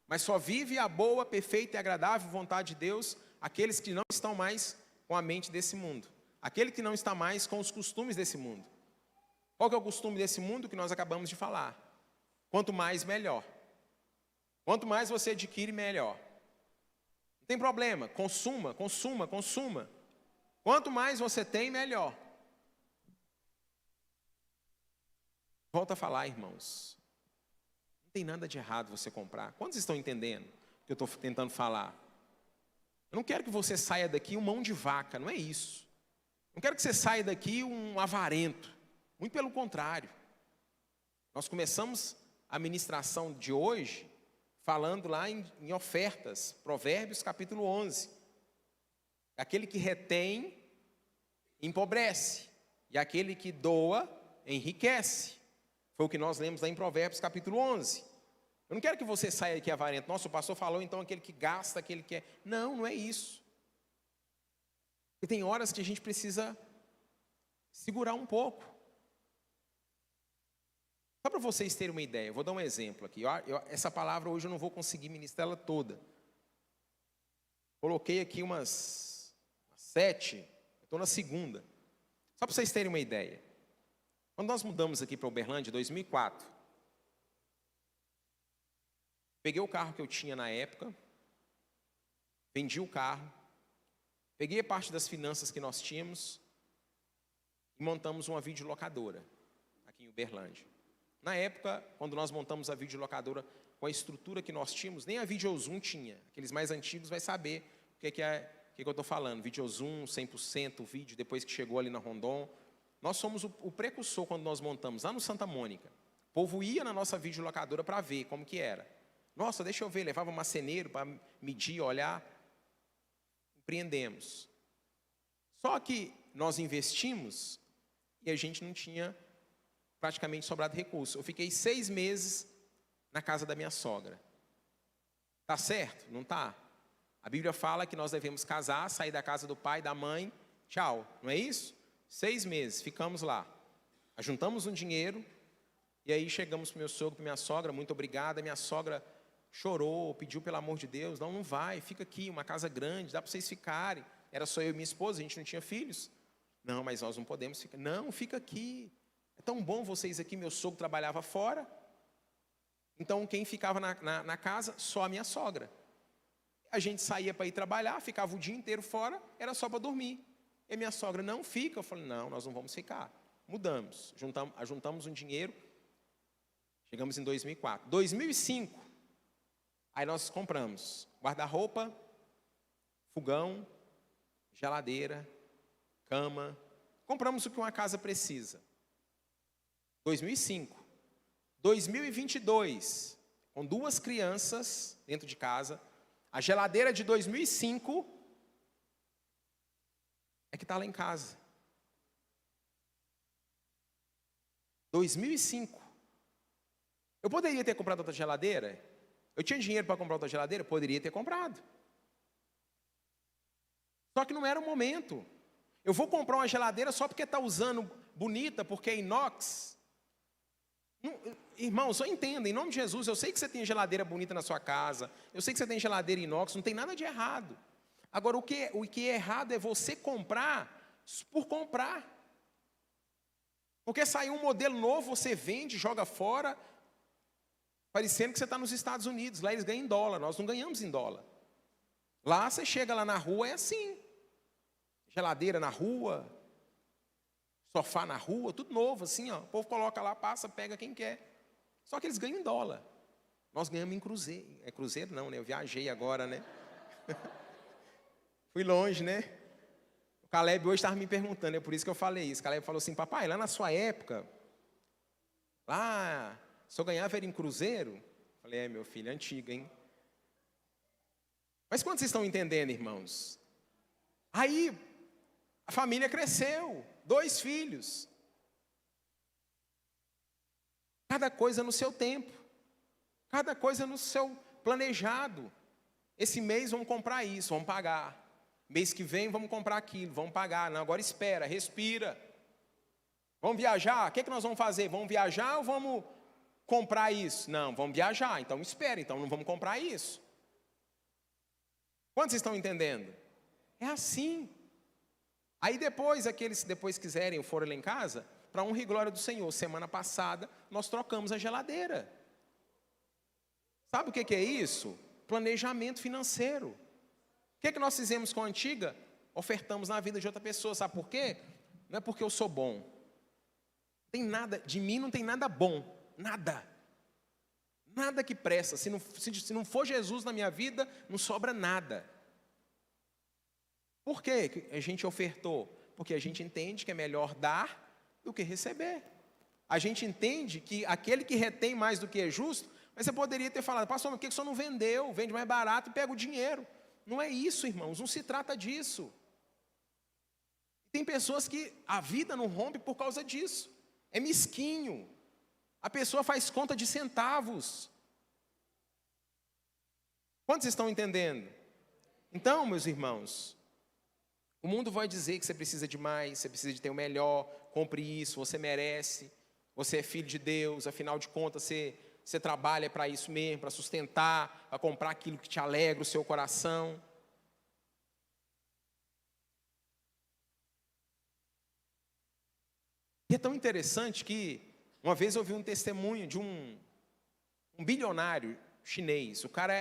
Mas só vive a boa, perfeita e agradável vontade de Deus aqueles que não estão mais com a mente desse mundo. Aquele que não está mais com os costumes desse mundo. Qual que é o costume desse mundo que nós acabamos de falar? Quanto mais, melhor. Quanto mais você adquire, melhor. Não tem problema, consuma, consuma, consuma. Quanto mais você tem, melhor. Volto a falar, irmãos. Não tem nada de errado você comprar. Quantos estão entendendo o que eu estou tentando falar? Eu não quero que você saia daqui um mão de vaca, não é isso. Não quero que você saia daqui um avarento. Muito pelo contrário. Nós começamos a ministração de hoje falando lá em ofertas, Provérbios capítulo 11. Aquele que retém, empobrece. E aquele que doa, enriquece. Foi o que nós lemos lá em Provérbios capítulo 11. Eu não quero que você saia aqui avarento. Nossa, o pastor falou então aquele que gasta, aquele que é... Não, não é isso. Porque tem horas que a gente precisa segurar um pouco. Só para vocês terem uma ideia, eu vou dar um exemplo aqui. Essa palavra hoje eu não vou conseguir ministrar ela toda. Coloquei aqui umas 7, eu estou na segunda. Só para vocês terem uma ideia. Quando nós mudamos aqui para Uberlândia, em 2004, peguei o carro que eu tinha na época, vendi o carro, peguei a parte das finanças que nós tínhamos e montamos uma videolocadora aqui em Uberlândia. Na época, quando nós montamos a videolocadora com a estrutura que nós tínhamos, nem a Videozoom tinha. Aqueles mais antigos vai saber o que eu estou falando. Videozoom, 100% vídeo, depois que chegou ali na Rondon. Nós somos o precursor quando nós montamos lá no Santa Mônica. O povo ia na nossa videolocadora para ver como que era. Nossa, deixa eu ver, levava marceneiro para medir, olhar. Empreendemos. Só que nós investimos e a gente não tinha praticamente sobrado recurso. Eu fiquei 6 meses na casa da minha sogra. Tá certo? Não tá? A Bíblia fala que nós devemos casar, sair da casa do pai, da mãe, tchau. Não é isso? 6 meses, ficamos lá. Ajuntamos um dinheiro e aí chegamos para o meu sogro, para minha sogra, muito obrigada. Minha sogra chorou, pediu pelo amor de Deus, não vai, fica aqui, uma casa grande, dá para vocês ficarem. Era só eu e minha esposa, a gente não tinha filhos. Não, mas nós não podemos ficar. Não, fica aqui. É tão bom vocês aqui, meu sogro trabalhava fora. Então quem ficava na casa? Só a minha sogra. A gente saía para ir trabalhar, ficava o dia inteiro fora, era só para dormir. E a minha sogra, não fica. Eu falei, não, nós não vamos ficar. Mudamos, juntamos um dinheiro, chegamos em 2004. 2005, aí nós compramos guarda-roupa, fogão, geladeira, cama. Compramos o que uma casa precisa. 2005. 2022, com 2 crianças dentro de casa, a geladeira de 2005 é que está lá em casa. 2005. Eu poderia ter comprado outra geladeira? Eu tinha dinheiro para comprar outra geladeira? Poderia ter comprado. Só que não era o momento. Eu vou comprar uma geladeira só porque está usando bonita, porque é inox. Não, irmão, só entenda, em nome de Jesus, eu sei que você tem geladeira bonita na sua casa, eu sei que você tem geladeira inox, não tem nada de errado. Agora, o que é errado é você comprar por comprar. Porque saiu um modelo novo, você vende, joga fora, parecendo que você está nos Estados Unidos. Lá eles ganham em dólar, nós não ganhamos em dólar. Lá você chega lá na rua, é assim. Geladeira na rua, sofá na rua, tudo novo, assim, ó. O povo coloca lá, passa, pega quem quer. Só que eles ganham em dólar. Nós ganhamos em cruzeiro. É cruzeiro não, né? Eu viajei agora, né? Fui longe, né? O Caleb hoje estava me perguntando, é por isso que eu falei isso. O Caleb falou assim, papai, lá na sua época, lá, se eu ganhava era em cruzeiro? Eu falei, meu filho, é antigo, hein? Mas quando vocês estão entendendo, irmãos? Aí, a família cresceu, 2 filhos. Cada coisa no seu tempo. Cada coisa no seu planejado. Esse mês vamos comprar isso, vamos pagar. Mês que vem vamos comprar aquilo, vamos pagar. Não, agora espera, respira. Vamos viajar? O que nós vamos fazer? Vamos viajar ou vamos comprar isso? Não, vamos viajar, então espera, então não vamos comprar isso. Quantos estão entendendo? É assim. Aí depois, aqueles que depois quiserem ou forem lá em casa, para honra e glória do Senhor, semana passada nós trocamos a geladeira. Sabe o que é isso? Planejamento financeiro. O que nós fizemos com a antiga? Ofertamos na vida de outra pessoa. Sabe por quê? Não é porque eu sou bom. Tem nada, de mim não tem nada bom. Nada. Nada que presta. Se não for Jesus na minha vida, não sobra nada. Por que a gente ofertou? Porque a gente entende que é melhor dar do que receber. A gente entende que aquele que retém mais do que é justo, mas você poderia ter falado, pastor, por que o senhor não vendeu? Vende mais barato e pega o dinheiro. Não é isso, irmãos, não se trata disso. Tem pessoas que a vida não rompe por causa disso. É mesquinho. A pessoa faz conta de centavos. Quantos estão entendendo? Então, meus irmãos, o mundo vai dizer que você precisa de mais, você precisa de ter o melhor, compre isso, você merece, você é filho de Deus, afinal de contas você trabalha para isso mesmo, para sustentar, para comprar aquilo que te alegra o seu coração. E é tão interessante que, uma vez eu ouvi um testemunho de um bilionário chinês. O cara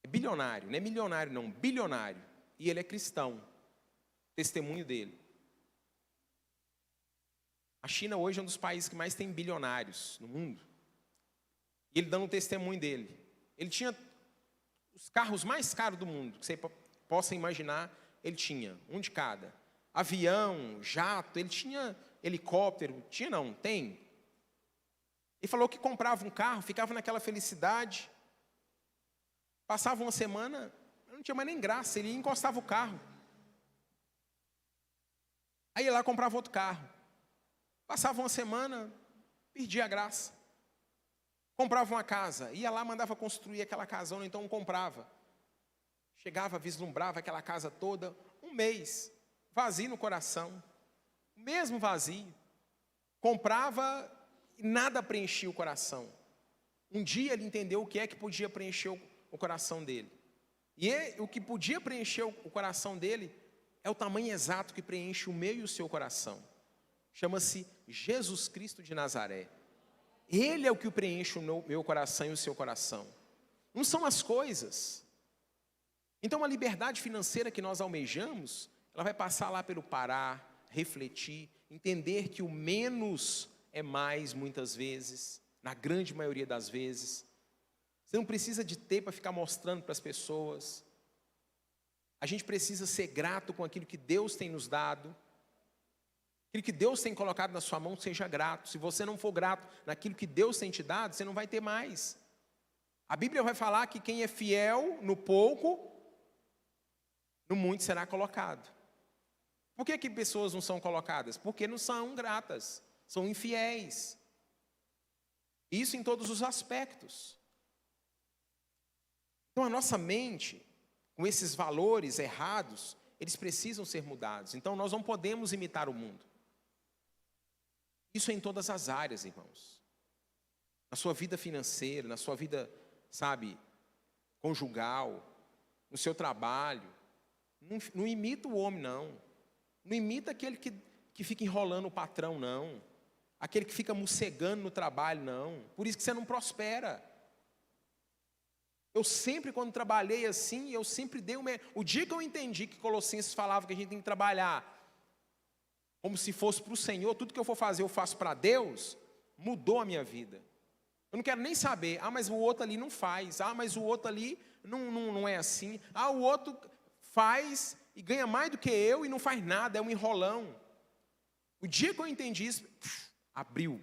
é bilionário, não é milionário não, bilionário. E ele é cristão. Testemunho dele. A China hoje é um dos países que mais tem bilionários no mundo. E ele dando um testemunho dele. Ele tinha os carros mais caros do mundo, que você possa imaginar, ele tinha, um de cada. Avião, jato, ele tinha helicóptero, tem. Ele falou que comprava um carro, ficava naquela felicidade. Passava uma semana, não tinha mais nem graça, ele encostava o carro. Aí ia lá, comprava outro carro. Passava uma semana, perdia a graça. Comprava uma casa, ia lá, mandava construir aquela casona, então comprava. Chegava, vislumbrava aquela casa toda, um mês, vazio no coração, mesmo vazio. Comprava e nada preenchia o coração. Um dia ele entendeu o que é que podia preencher o coração dele. E o que podia preencher o coração dele é o tamanho exato que preenche o meu e o seu coração. Chama-se Jesus Cristo de Nazaré. Ele é o que preenche o meu coração e o seu coração. Não são as coisas. Então a liberdade financeira que nós almejamos, ela vai passar lá pelo parar, refletir, entender que o menos é mais muitas vezes, na grande maioria das vezes. Você não precisa de ter para ficar mostrando para as pessoas. A gente precisa ser grato com aquilo que Deus tem nos dado. Aquilo que Deus tem colocado na sua mão, seja grato. Se você não for grato naquilo que Deus tem te dado, você não vai ter mais. A Bíblia vai falar que quem é fiel no pouco, no muito será colocado. Por que pessoas não são colocadas? Porque não são gratas, são infiéis. Isso em todos os aspectos. Então a nossa mente, com esses valores errados, eles precisam ser mudados. Então nós não podemos imitar o mundo. Isso é em todas as áreas, irmãos. Na sua vida financeira, na sua vida, conjugal, no seu trabalho. Não imita o homem, não. Não imita aquele que fica enrolando o patrão, não. Aquele que fica mocegando no trabalho, não. Por isso que você não prospera. Eu sempre, quando trabalhei assim, eu sempre dei o dia que eu entendi que Colossenses falava que a gente tem que trabalhar como se fosse para o Senhor, tudo que eu for fazer eu faço para Deus, mudou a minha vida. Eu não quero nem saber, mas o outro ali não faz, mas o outro ali não é assim, o outro faz e ganha mais do que eu e não faz nada, é um enrolão. O dia que eu entendi isso, abriu.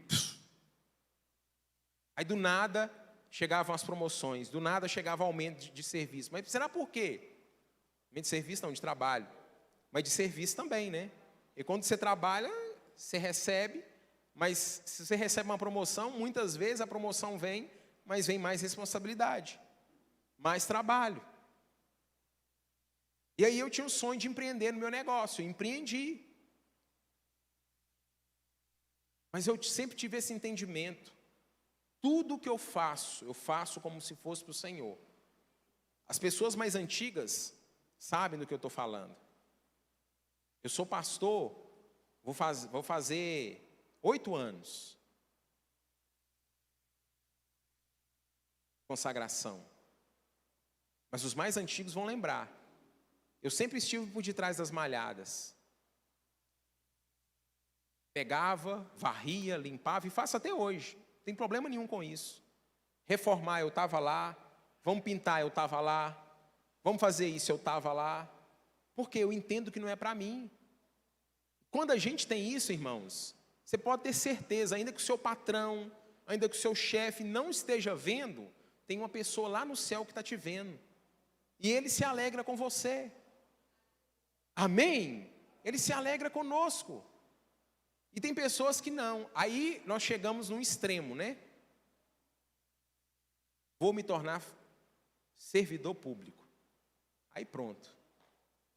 Aí do nada chegavam as promoções, do nada chegava o aumento de serviço. Mas será por quê? Aumento de serviço não, de trabalho. Mas de serviço também, né? E quando você trabalha, você recebe, mas se você recebe uma promoção, muitas vezes a promoção vem, mas vem mais responsabilidade, mais trabalho. E aí eu tinha o sonho de empreender no meu negócio, eu empreendi. Mas eu sempre tive esse entendimento. Tudo que eu faço como se fosse para o Senhor. As pessoas mais antigas sabem do que eu estou falando. Eu sou pastor, vou fazer 8 anos. Consagração. Mas os mais antigos vão lembrar. Eu sempre estive por detrás das malhadas. Pegava, varria, limpava e faço até hoje. Não tem problema nenhum com isso. Reformar, eu estava lá. Vamos pintar, eu estava lá. Vamos fazer isso, eu estava lá. Porque eu entendo que não é para mim. Quando a gente tem isso, irmãos, você pode ter certeza, ainda que o seu patrão, ainda que o seu chefe não esteja vendo, tem uma pessoa lá no céu que está te vendo. E ele se alegra com você. Amém? Ele se alegra conosco. E tem pessoas que não. Aí nós chegamos num extremo, né? Vou me tornar servidor público. Aí pronto.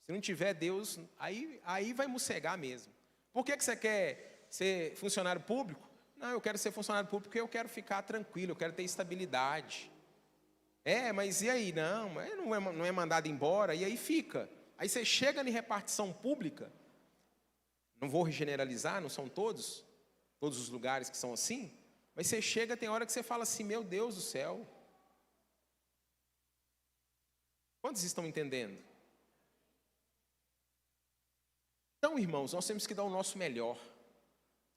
Se não tiver Deus, aí vai mossegar mesmo. Por que você quer ser funcionário público? Não, eu quero ser funcionário público porque eu quero ficar tranquilo, eu quero ter estabilidade. Mas e aí? Não é mandado embora, e aí fica. Aí você chega em repartição pública, não vou generalizar, não são todos os lugares que são assim, mas você chega, tem hora que você fala assim, meu Deus do céu. Quantos estão entendendo? Então, irmãos, nós temos que dar o nosso melhor.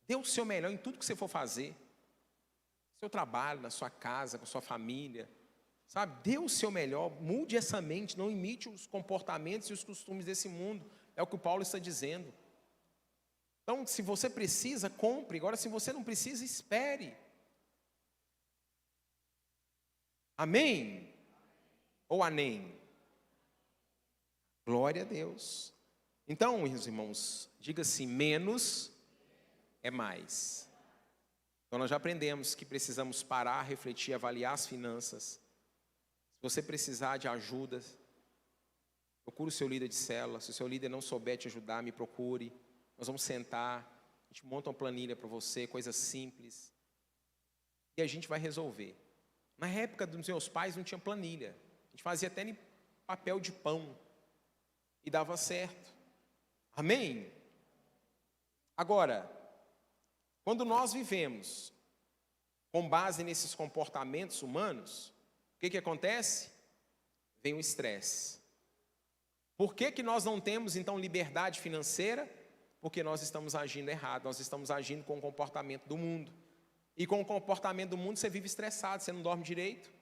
Dê o seu melhor em tudo que você for fazer. No seu trabalho, na sua casa, com a sua família. Dê o seu melhor, mude essa mente, não imite os comportamentos e os costumes desse mundo. É o que o Paulo está dizendo. Então, se você precisa, compre. Agora, se você não precisa, espere. Amém? Ou amém? Glória a Deus. Então, meus irmãos, Diga assim, menos é mais. Então nós já aprendemos que precisamos parar, refletir, avaliar as finanças. Se você precisar de ajuda, procure o seu líder de célula. Se o seu líder não souber te ajudar, me procure. Nós vamos sentar, a gente monta uma planilha para você, coisas simples. E a gente vai resolver. Na época dos meus pais não tinha planilha. A gente fazia até em papel de pão. E dava certo. Amém? Agora, quando nós vivemos com base nesses comportamentos humanos, o que acontece? Vem o estresse. Por que nós não temos, então, liberdade financeira? Porque nós estamos agindo errado, nós estamos agindo com o comportamento do mundo. E com o comportamento do mundo você vive estressado, você não dorme direito.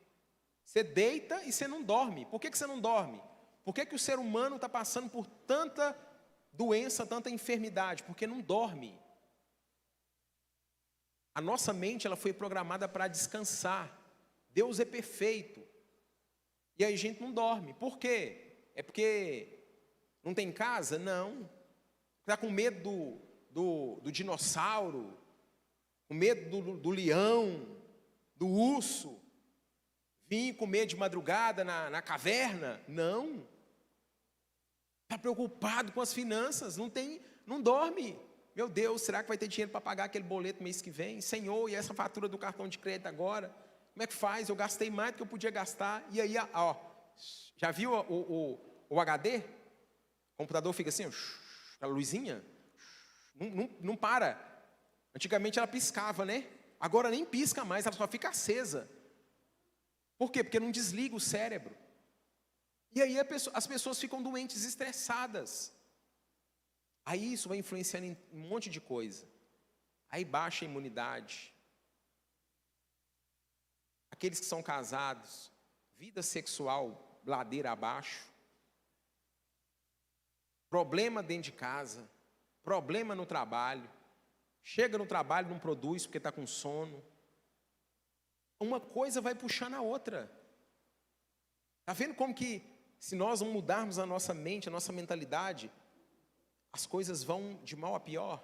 Você deita e você não dorme. Por que você não dorme? Por que o ser humano está passando por tanta doença, tanta enfermidade? Porque não dorme. A nossa mente ela foi programada para descansar. Deus é perfeito. E aí a gente não dorme. Por quê? É porque não tem casa? Não. Está com medo do dinossauro, com medo do leão, do urso, vir comer de madrugada na caverna? Não. Está preocupado com as finanças, não dorme. Meu Deus, será que vai ter dinheiro para pagar aquele boleto mês que vem? Senhor, e essa fatura do cartão de crédito agora? Como é que faz? Eu gastei mais do que eu podia gastar. E aí, ó, já viu o HD? O computador fica assim, a luzinha, não para. Antigamente ela piscava, né? Agora nem pisca mais, ela só fica acesa. Por quê? Porque não desliga o cérebro. E aí as pessoas ficam doentes, estressadas. Aí isso vai influenciando em um monte de coisa. Aí baixa a imunidade. Aqueles que são casados, vida sexual, ladeira abaixo. Problema dentro de casa, problema no trabalho. Chega no trabalho, não produz porque está com sono. Uma coisa vai puxando a outra. Está vendo como que, se nós não mudarmos a nossa mente, a nossa mentalidade, as coisas vão de mal a pior?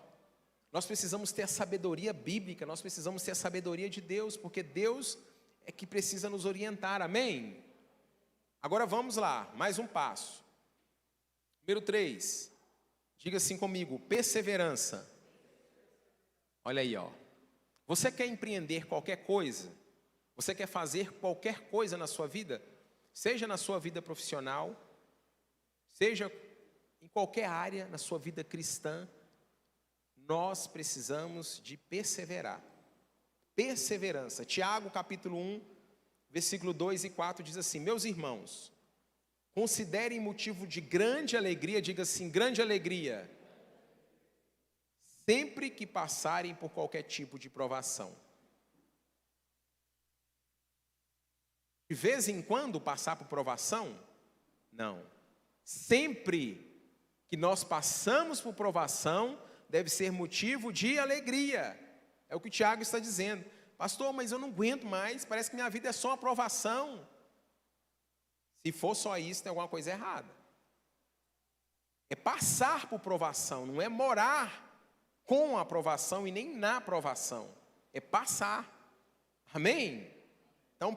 Nós precisamos ter a sabedoria bíblica, nós precisamos ter a sabedoria de Deus, porque Deus é que precisa nos orientar, amém? Agora vamos lá, mais um passo. Número 3, diga assim comigo, perseverança. Olha aí, ó. Você quer empreender qualquer coisa? Você quer fazer qualquer coisa na sua vida? Seja na sua vida profissional, seja em qualquer área na sua vida cristã, nós precisamos de perseverar. Perseverança. Tiago, capítulo 1, versículo 2 e 4 diz assim: meus irmãos, considerem motivo de grande alegria, diga assim, grande alegria, sempre que passarem por qualquer tipo de provação. De vez em quando passar por provação? Não. Sempre que nós passamos por provação, deve ser motivo de alegria. É o que o Tiago está dizendo. Pastor, mas eu não aguento mais, parece que minha vida é só uma provação. Se for só isso, tem alguma coisa errada. É passar por provação, não é morar com a provação e nem na provação. É passar. Amém? Então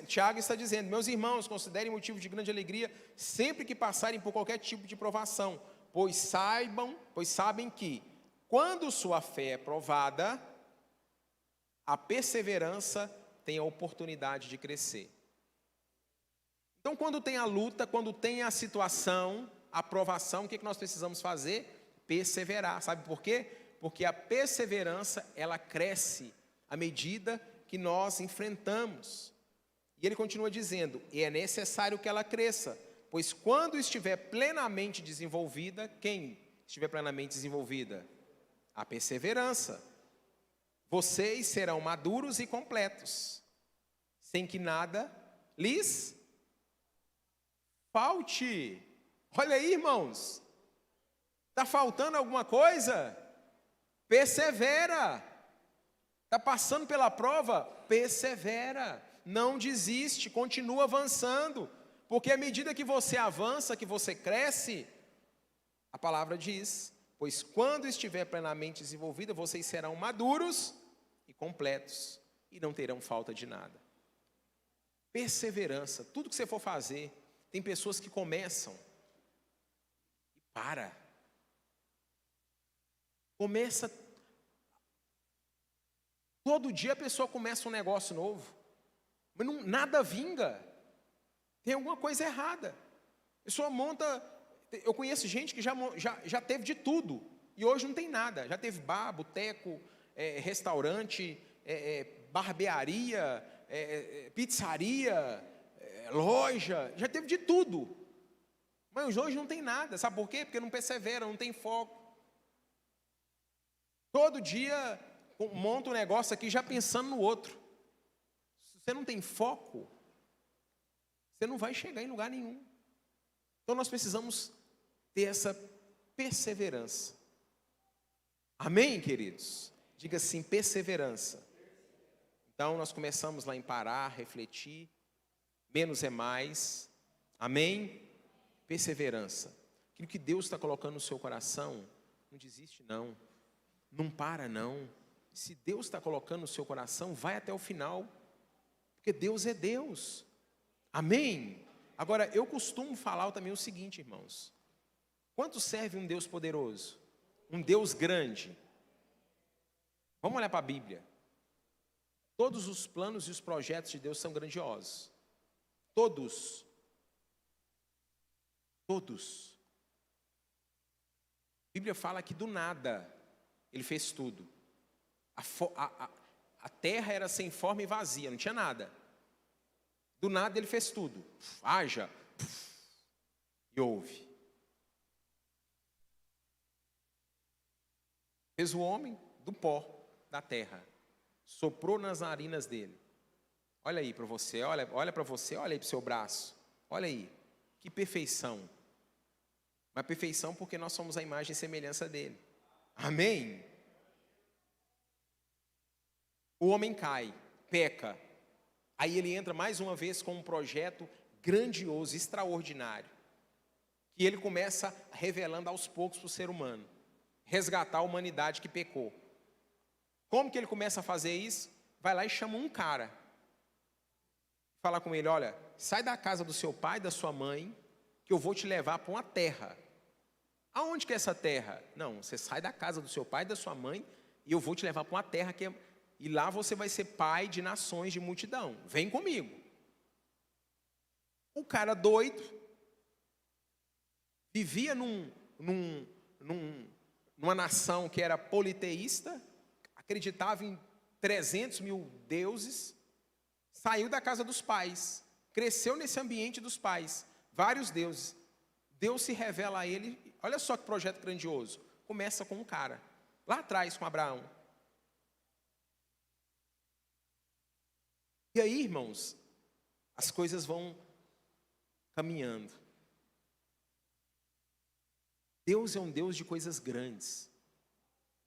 Tiago está dizendo, meus irmãos, considerem motivo de grande alegria sempre que passarem por qualquer tipo de provação, pois sabem que, quando sua fé é provada, a perseverança tem a oportunidade de crescer. Então, quando tem a luta, quando tem a situação, a provação, o que nós precisamos fazer? Perseverar. Sabe por quê? Porque a perseverança, ela cresce à medida que nós enfrentamos. E ele continua dizendo, e é necessário que ela cresça, pois quando estiver plenamente desenvolvida, quem estiver plenamente desenvolvida? A perseverança. Vocês serão maduros e completos, sem que nada lhes falte. Olha aí, irmãos, está faltando alguma coisa? Persevera. Está passando pela prova? Persevera. Não desiste, continua avançando. Porque à medida que você avança, que você cresce, a palavra diz, Pois quando estiver plenamente desenvolvida, vocês serão maduros e completos, e não terão falta de nada. Perseverança, tudo que você for fazer, tem pessoas que começam e para. Começa, todo dia a pessoa começa um negócio novo, mas nada vinga, tem alguma coisa errada. A pessoa monta, eu conheço gente que já teve de tudo, e hoje não tem nada, já teve bar, boteco, restaurante, barbearia, pizzaria, loja, já teve de tudo, mas hoje não tem nada, sabe por quê? Porque não persevera, não tem foco. Todo dia monta um negócio aqui já pensando no outro. Se você não tem foco, você não vai chegar em lugar nenhum. Então nós precisamos ter essa perseverança. Amém, queridos? Diga assim, perseverança. Então nós começamos lá em parar, refletir. Menos é mais. Amém? Perseverança. Aquilo que Deus está colocando no seu coração, não desiste não. Não para não. Se Deus está colocando no seu coração, vai até o final. Porque Deus é Deus. Amém? Agora, eu costumo falar também o seguinte, irmãos. Quanto serve um Deus poderoso? Um Deus grande? Vamos olhar para a Bíblia. Todos os planos e os projetos de Deus são grandiosos. Todos. Todos. A Bíblia fala que do nada Ele fez tudo. A terra era sem forma e vazia, não tinha nada. Do nada Ele fez tudo. Haja. E houve. Fez o homem do pó da terra. Soprou nas narinas dele. Olha aí para você, olha para você, olha aí para o seu braço. Olha aí, que perfeição. Mas perfeição porque nós somos a imagem e semelhança dele. Amém? O homem cai, peca. Aí ele entra mais uma vez com um projeto grandioso, extraordinário. Que ele começa revelando aos poucos para o ser humano. Resgatar a humanidade que pecou. Como que ele começa a fazer isso? Vai lá e chama um cara. Fala com ele, olha, sai da casa do seu pai, da sua mãe, que eu vou te levar para uma terra. Aonde que é essa terra? Não, você sai da casa do seu pai, da sua mãe, e eu vou te levar para uma terra que é... E lá você vai ser pai de nações, de multidão. Vem comigo. O cara doido, vivia numa nação que era politeísta, acreditava em 300 mil deuses, saiu da casa dos pais, cresceu nesse ambiente dos pais, vários deuses. Deus se revela a ele, olha só que projeto grandioso. Começa com um cara, lá atrás com Abraão. E aí, irmãos, as coisas vão caminhando. Deus é um Deus de coisas grandes.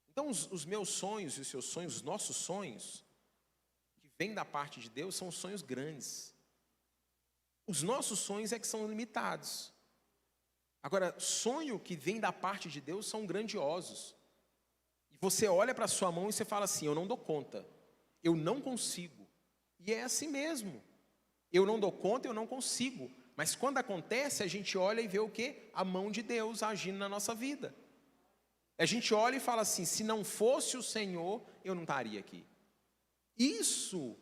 Então, os meus sonhos e os seus sonhos, os nossos sonhos, que vêm da parte de Deus, são sonhos grandes. Os nossos sonhos é que são limitados. Agora, sonho que vem da parte de Deus são grandiosos. E você olha para a sua mão e você fala assim, eu não dou conta, eu não consigo. E é assim mesmo. Eu não dou conta, eu não consigo. Mas quando acontece, a gente olha e vê o quê? A mão de Deus agindo na nossa vida. A gente olha e fala assim, se não fosse o Senhor, eu não estaria aqui. Isso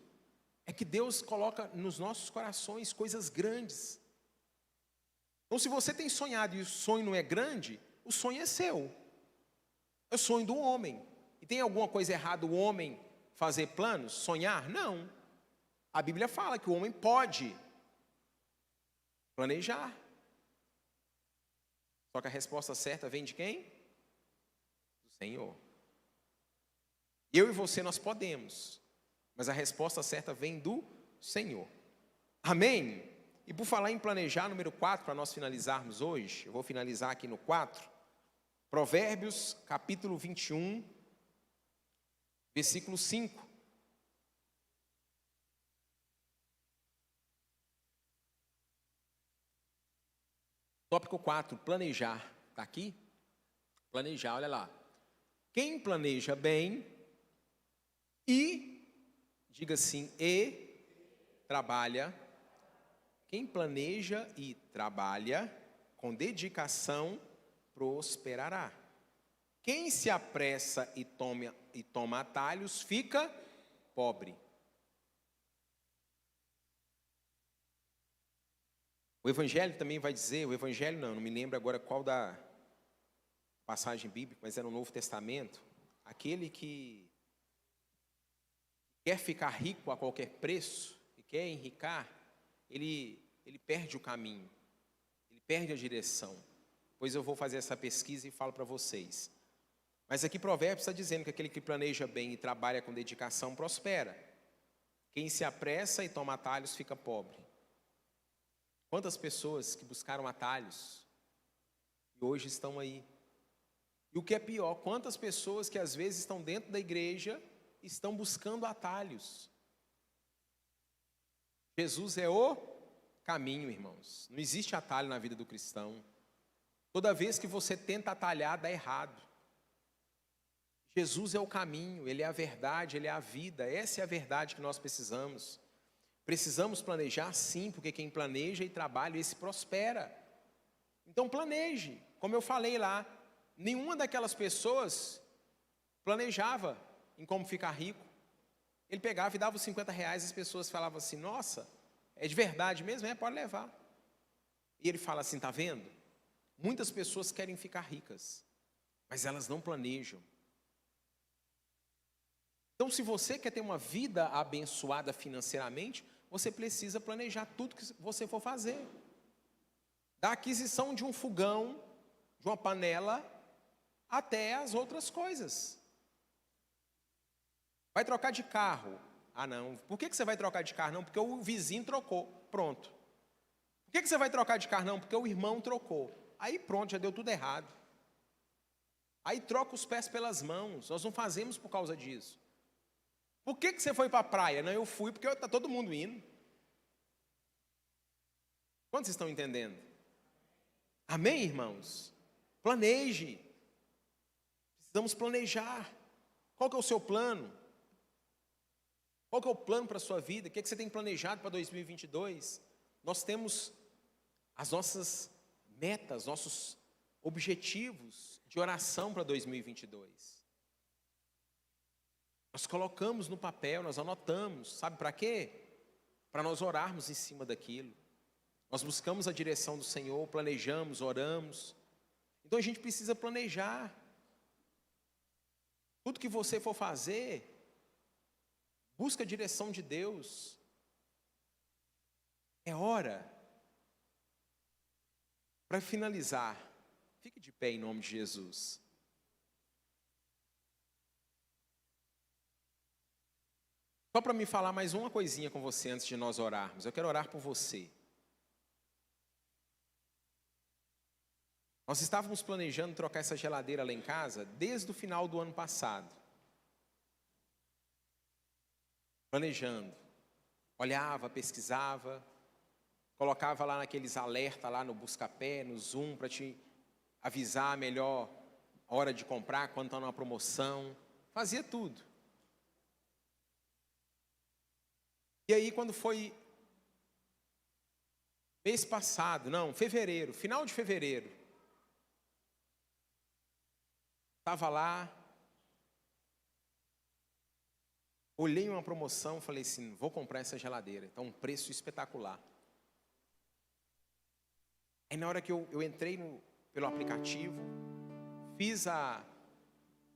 é que Deus coloca nos nossos corações coisas grandes. Então, se você tem sonhado e o sonho não é grande, o sonho é seu. É o sonho do homem. E tem alguma coisa errada o homem fazer planos, sonhar? Não. A Bíblia fala que o homem pode planejar. Só que a resposta certa vem de quem? Do Senhor. Eu e você nós podemos, mas a resposta certa vem do Senhor. Amém? E por falar em planejar, número 4, para nós finalizarmos hoje, eu vou finalizar aqui no 4, Provérbios, capítulo 21, versículo 5. Tópico 4, planejar. Está aqui? Planejar, olha lá. Quem planeja bem e, diga assim, e trabalha. Quem planeja e trabalha com dedicação prosperará. Quem se apressa e toma atalhos fica pobre. O Evangelho também vai dizer, o Evangelho não me lembro agora qual da passagem bíblica, mas é no Novo Testamento, aquele que quer ficar rico a qualquer preço, e quer enricar, ele perde o caminho, ele perde a direção. Pois eu vou fazer essa pesquisa e falo para vocês. Mas aqui Provérbios está dizendo que aquele que planeja bem e trabalha com dedicação prospera. Quem se apressa e toma atalhos fica pobre. Quantas pessoas que buscaram atalhos e hoje estão aí? E o que é pior, quantas pessoas que às vezes estão dentro da igreja estão buscando atalhos? Jesus é o caminho, irmãos. Não existe atalho na vida do cristão. Toda vez que você tenta atalhar, dá errado. Jesus é o caminho, Ele é a verdade, Ele é a vida. Essa é a verdade que nós precisamos. Precisamos planejar sim, porque quem planeja e trabalha, esse prospera. Então planeje. Como eu falei lá, nenhuma daquelas pessoas planejava em como ficar rico. Ele pegava e dava os 50 reais, as pessoas falavam assim, nossa, é de verdade mesmo? Pode levar. E ele fala assim, tá vendo? Muitas pessoas querem ficar ricas, mas elas não planejam. Então, se você quer ter uma vida abençoada financeiramente, você precisa planejar tudo que você for fazer. Da aquisição de um fogão, de uma panela, até as outras coisas. Vai trocar de carro? Ah, não. Por que você vai trocar de carro? Não, porque o vizinho trocou. Pronto. Por que você vai trocar de carro? Não, porque o irmão trocou. Aí pronto, já deu tudo errado. Aí troca os pés pelas mãos. Nós não fazemos por causa disso. Por que você foi para a praia? Não, eu fui porque está todo mundo indo. Quantos estão entendendo? Amém, irmãos? Planeje. Precisamos planejar. Qual que é o seu plano? Qual que é o plano para a sua vida? O que você tem planejado para 2022? Nós temos as nossas metas, nossos objetivos de oração para 2022. Nós colocamos no papel, nós anotamos. Sabe para quê? Para nós orarmos em cima daquilo. Nós buscamos a direção do Senhor, planejamos, oramos. Então a gente precisa planejar. Tudo que você for fazer, busca a direção de Deus. É hora. Para finalizar, fique de pé em nome de Jesus. Só para me falar mais uma coisinha com você antes de nós orarmos. Eu quero orar por você. Nós estávamos planejando trocar essa geladeira lá em casa desde o final do ano passado. Planejando. Olhava, pesquisava, colocava lá naqueles alertas lá no Buscapé, no Zoom, para te avisar a melhor hora de comprar, quando está numa promoção. Fazia tudo. E aí quando foi mês passado, não, fevereiro, final de fevereiro, estava lá, olhei uma promoção, falei assim, vou comprar essa geladeira, então um preço espetacular. Aí na hora que eu entrei pelo aplicativo,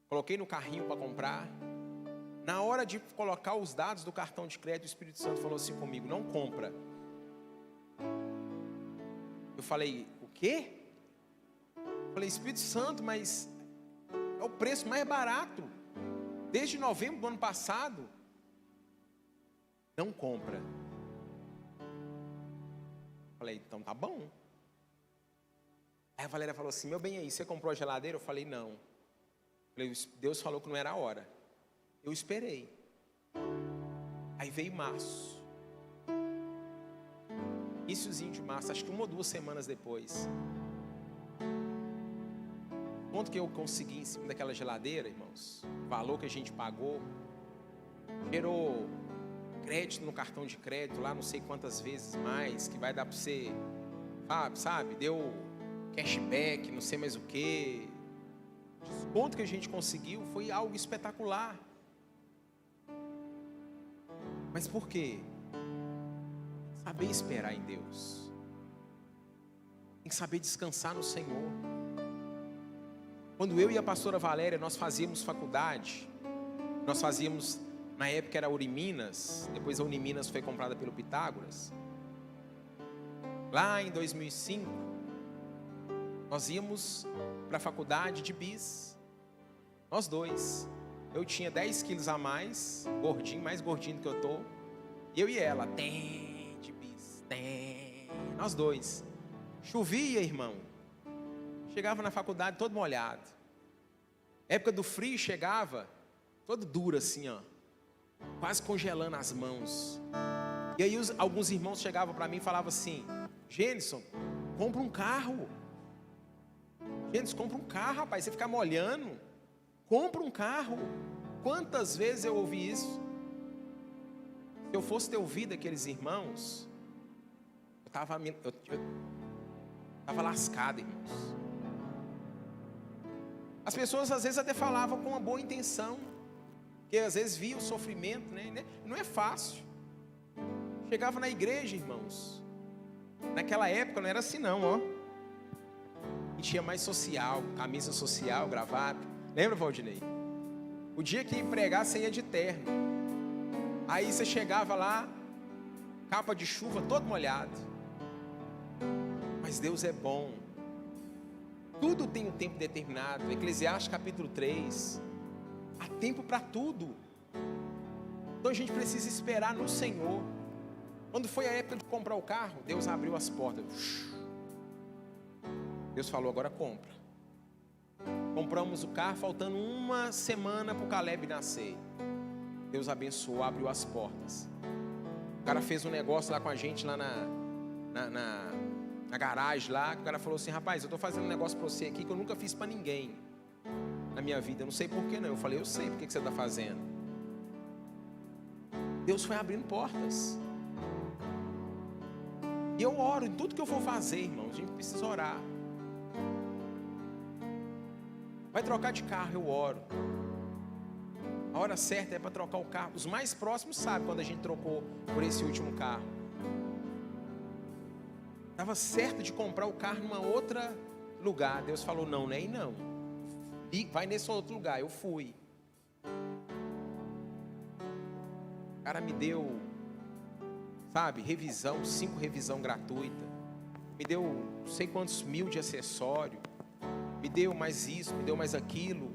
coloquei no carrinho para comprar. Na hora de colocar os dados do cartão de crédito, o Espírito Santo falou assim comigo, não compra. Eu falei, o quê? Eu falei, Espírito Santo, mas é o preço mais barato. Desde novembro do ano passado. Não compra. Eu falei, então tá bom. Aí a Valéria falou assim, meu bem aí, você comprou a geladeira? Eu falei, não. Eu falei, Deus falou que não era a hora. Eu esperei. Aí veio março. Iniciozinho de março, acho que 1 ou 2 semanas depois. desconto que eu consegui em cima daquela geladeira, irmãos, o valor que a gente pagou, gerou crédito no cartão de crédito, lá não sei quantas vezes mais, que vai dar para você, sabe, deu cashback, não sei mais o que. O desconto que a gente conseguiu foi algo espetacular. Mas por quê? Saber esperar em Deus. Tem que saber descansar no Senhor. Quando eu e a pastora Valéria, nós fazíamos faculdade, nós fazíamos, na época era Uniminas, depois a Uniminas foi comprada pelo Pitágoras. Lá em 2005, nós íamos para a faculdade de bis, nós dois. Eu tinha 10 quilos a mais, gordinho, mais gordinho do que eu estou. Eu e ela, de bis, nós dois. Chovia, irmão. Chegava na faculdade todo molhado. Época do frio chegava, todo duro assim, ó. Quase congelando as mãos. E aí alguns irmãos chegavam para mim e falavam assim: Gênison, compra um carro. Gênison, compra um carro, rapaz, você ficar molhando. Compra um carro. Quantas vezes eu ouvi isso? Se eu fosse ter ouvido aqueles irmãos, eu estava lascado, irmãos. As pessoas às vezes até falavam com uma boa intenção, porque às vezes via o sofrimento, né? Não é fácil. Chegava na igreja, irmãos. Naquela época não era assim não, ó. E tinha mais social, camisa social, gravata. Lembra, Valdinei? O dia que ia pregar, você ia de terno. Aí você chegava lá, capa de chuva, todo molhado. Mas Deus é bom. Tudo tem um tempo determinado. Eclesiastes capítulo 3. Há tempo para tudo. Então a gente precisa esperar no Senhor. Quando foi a época de comprar o carro, Deus abriu as portas. Deus falou, agora compra. Compramos o carro, faltando uma semana para o Caleb nascer. Deus abençoou, abriu as portas. O cara fez um negócio lá com a gente, lá na garagem lá. O cara falou assim, rapaz, eu estou fazendo um negócio para você aqui que eu nunca fiz para ninguém na minha vida. Eu não sei por que não. Eu falei, eu sei por que você está fazendo. Deus foi abrindo portas. E eu oro em tudo que eu for fazer, irmãos. A gente precisa orar. Vai trocar de carro, eu oro. A hora certa é para trocar o carro. Os mais próximos sabem quando a gente trocou por esse último carro. Estava certo de comprar o carro numa outra lugar. Deus falou, não, nem não. E vai nesse outro lugar. Eu fui. O cara me deu, sabe, revisão, 5 revisão gratuita. Me deu não sei quantos mil de acessório. Me deu mais isso, me deu mais aquilo.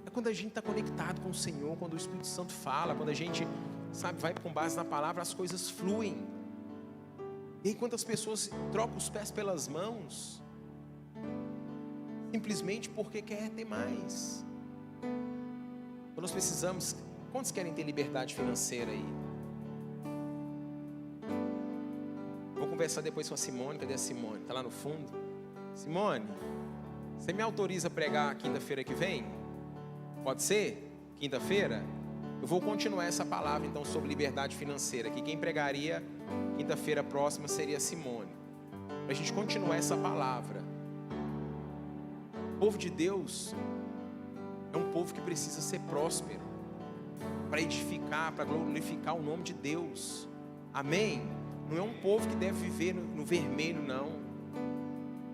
É quando a gente está conectado com o Senhor, quando o Espírito Santo fala, quando a gente, sabe, vai com base na palavra, as coisas fluem. E aí quantas pessoas trocam os pés pelas mãos, simplesmente porque quer ter mais. Então nós precisamos, quantos querem ter liberdade financeira aí? Vou conversar depois com a Simone, cadê a Simone? Está lá no fundo. Simone, você me autoriza a pregar quinta-feira que vem? Pode ser? Quinta-feira? Eu vou continuar essa palavra então sobre liberdade financeira, que quem pregaria quinta-feira próxima seria a Simone. Para a gente continuar essa palavra. O povo de Deus é um povo que precisa ser próspero, para edificar, para glorificar o nome de Deus. Amém? Não é um povo que deve viver no vermelho, não.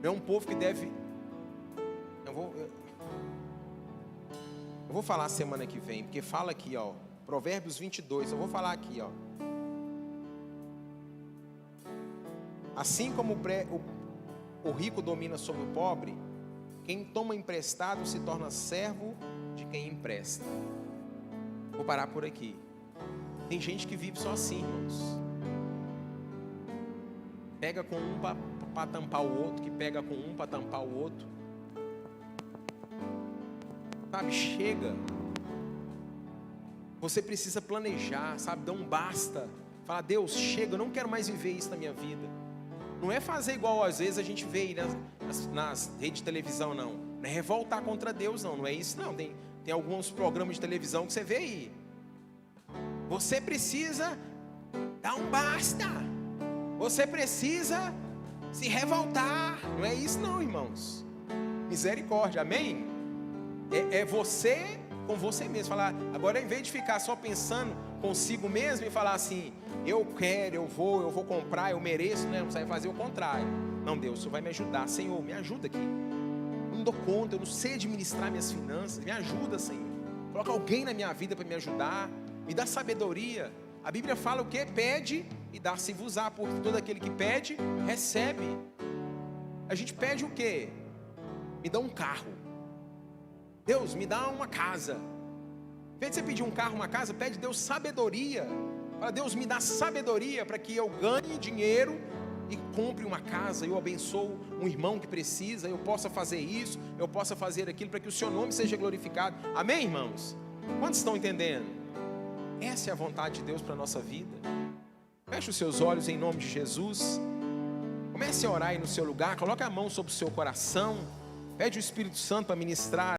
Não é um povo que deve... Eu vou falar semana que vem, porque fala aqui, ó, Provérbios 22, eu vou falar aqui, ó. Assim como o rico domina sobre o pobre, quem toma emprestado se torna servo de quem empresta. Vou parar por aqui. Tem gente que vive só assim, irmãos. Pega com um para tampar o outro, que pega com um para tampar o outro. Sabe, chega. Você precisa planejar, sabe, dar um basta. Falar, Deus, chega, eu não quero mais viver isso na minha vida. Não é fazer igual às vezes a gente vê aí nas redes de televisão, não. Não é revoltar contra Deus, não. Não é isso, não. Tem alguns programas de televisão que você vê aí. Você precisa dar um basta. Você precisa se revoltar. Não é isso, não, irmãos. Misericórdia, amém? É você com você mesmo. Falar, agora, em vez de ficar só pensando consigo mesmo e falar assim, eu quero, eu vou comprar, eu mereço, né? Não sai fazer o contrário. Não, Deus, o Senhor vai me ajudar. Senhor, me ajuda aqui. Eu não dou conta, eu não sei administrar minhas finanças. Me ajuda, Senhor. Coloca alguém na minha vida para me ajudar. Me dá sabedoria. A Bíblia fala o quê? Pede e dá-se-vos-á, porque todo aquele que pede, recebe. A gente pede o quê? Me dá um carro. Deus, me dá uma casa. Em vez de você pedir um carro, uma casa, pede Deus sabedoria. Fala, Deus, me dá sabedoria para que eu ganhe dinheiro e compre uma casa, eu abençoo um irmão que precisa, eu possa fazer isso, eu possa fazer aquilo, para que o seu nome seja glorificado. Amém, irmãos? Quantos estão entendendo? Essa é a vontade de Deus para a nossa vida. Feche os seus olhos em nome de Jesus. Comece a orar aí no seu lugar, coloque a mão sobre o seu coração, pede o Espírito Santo para ministrar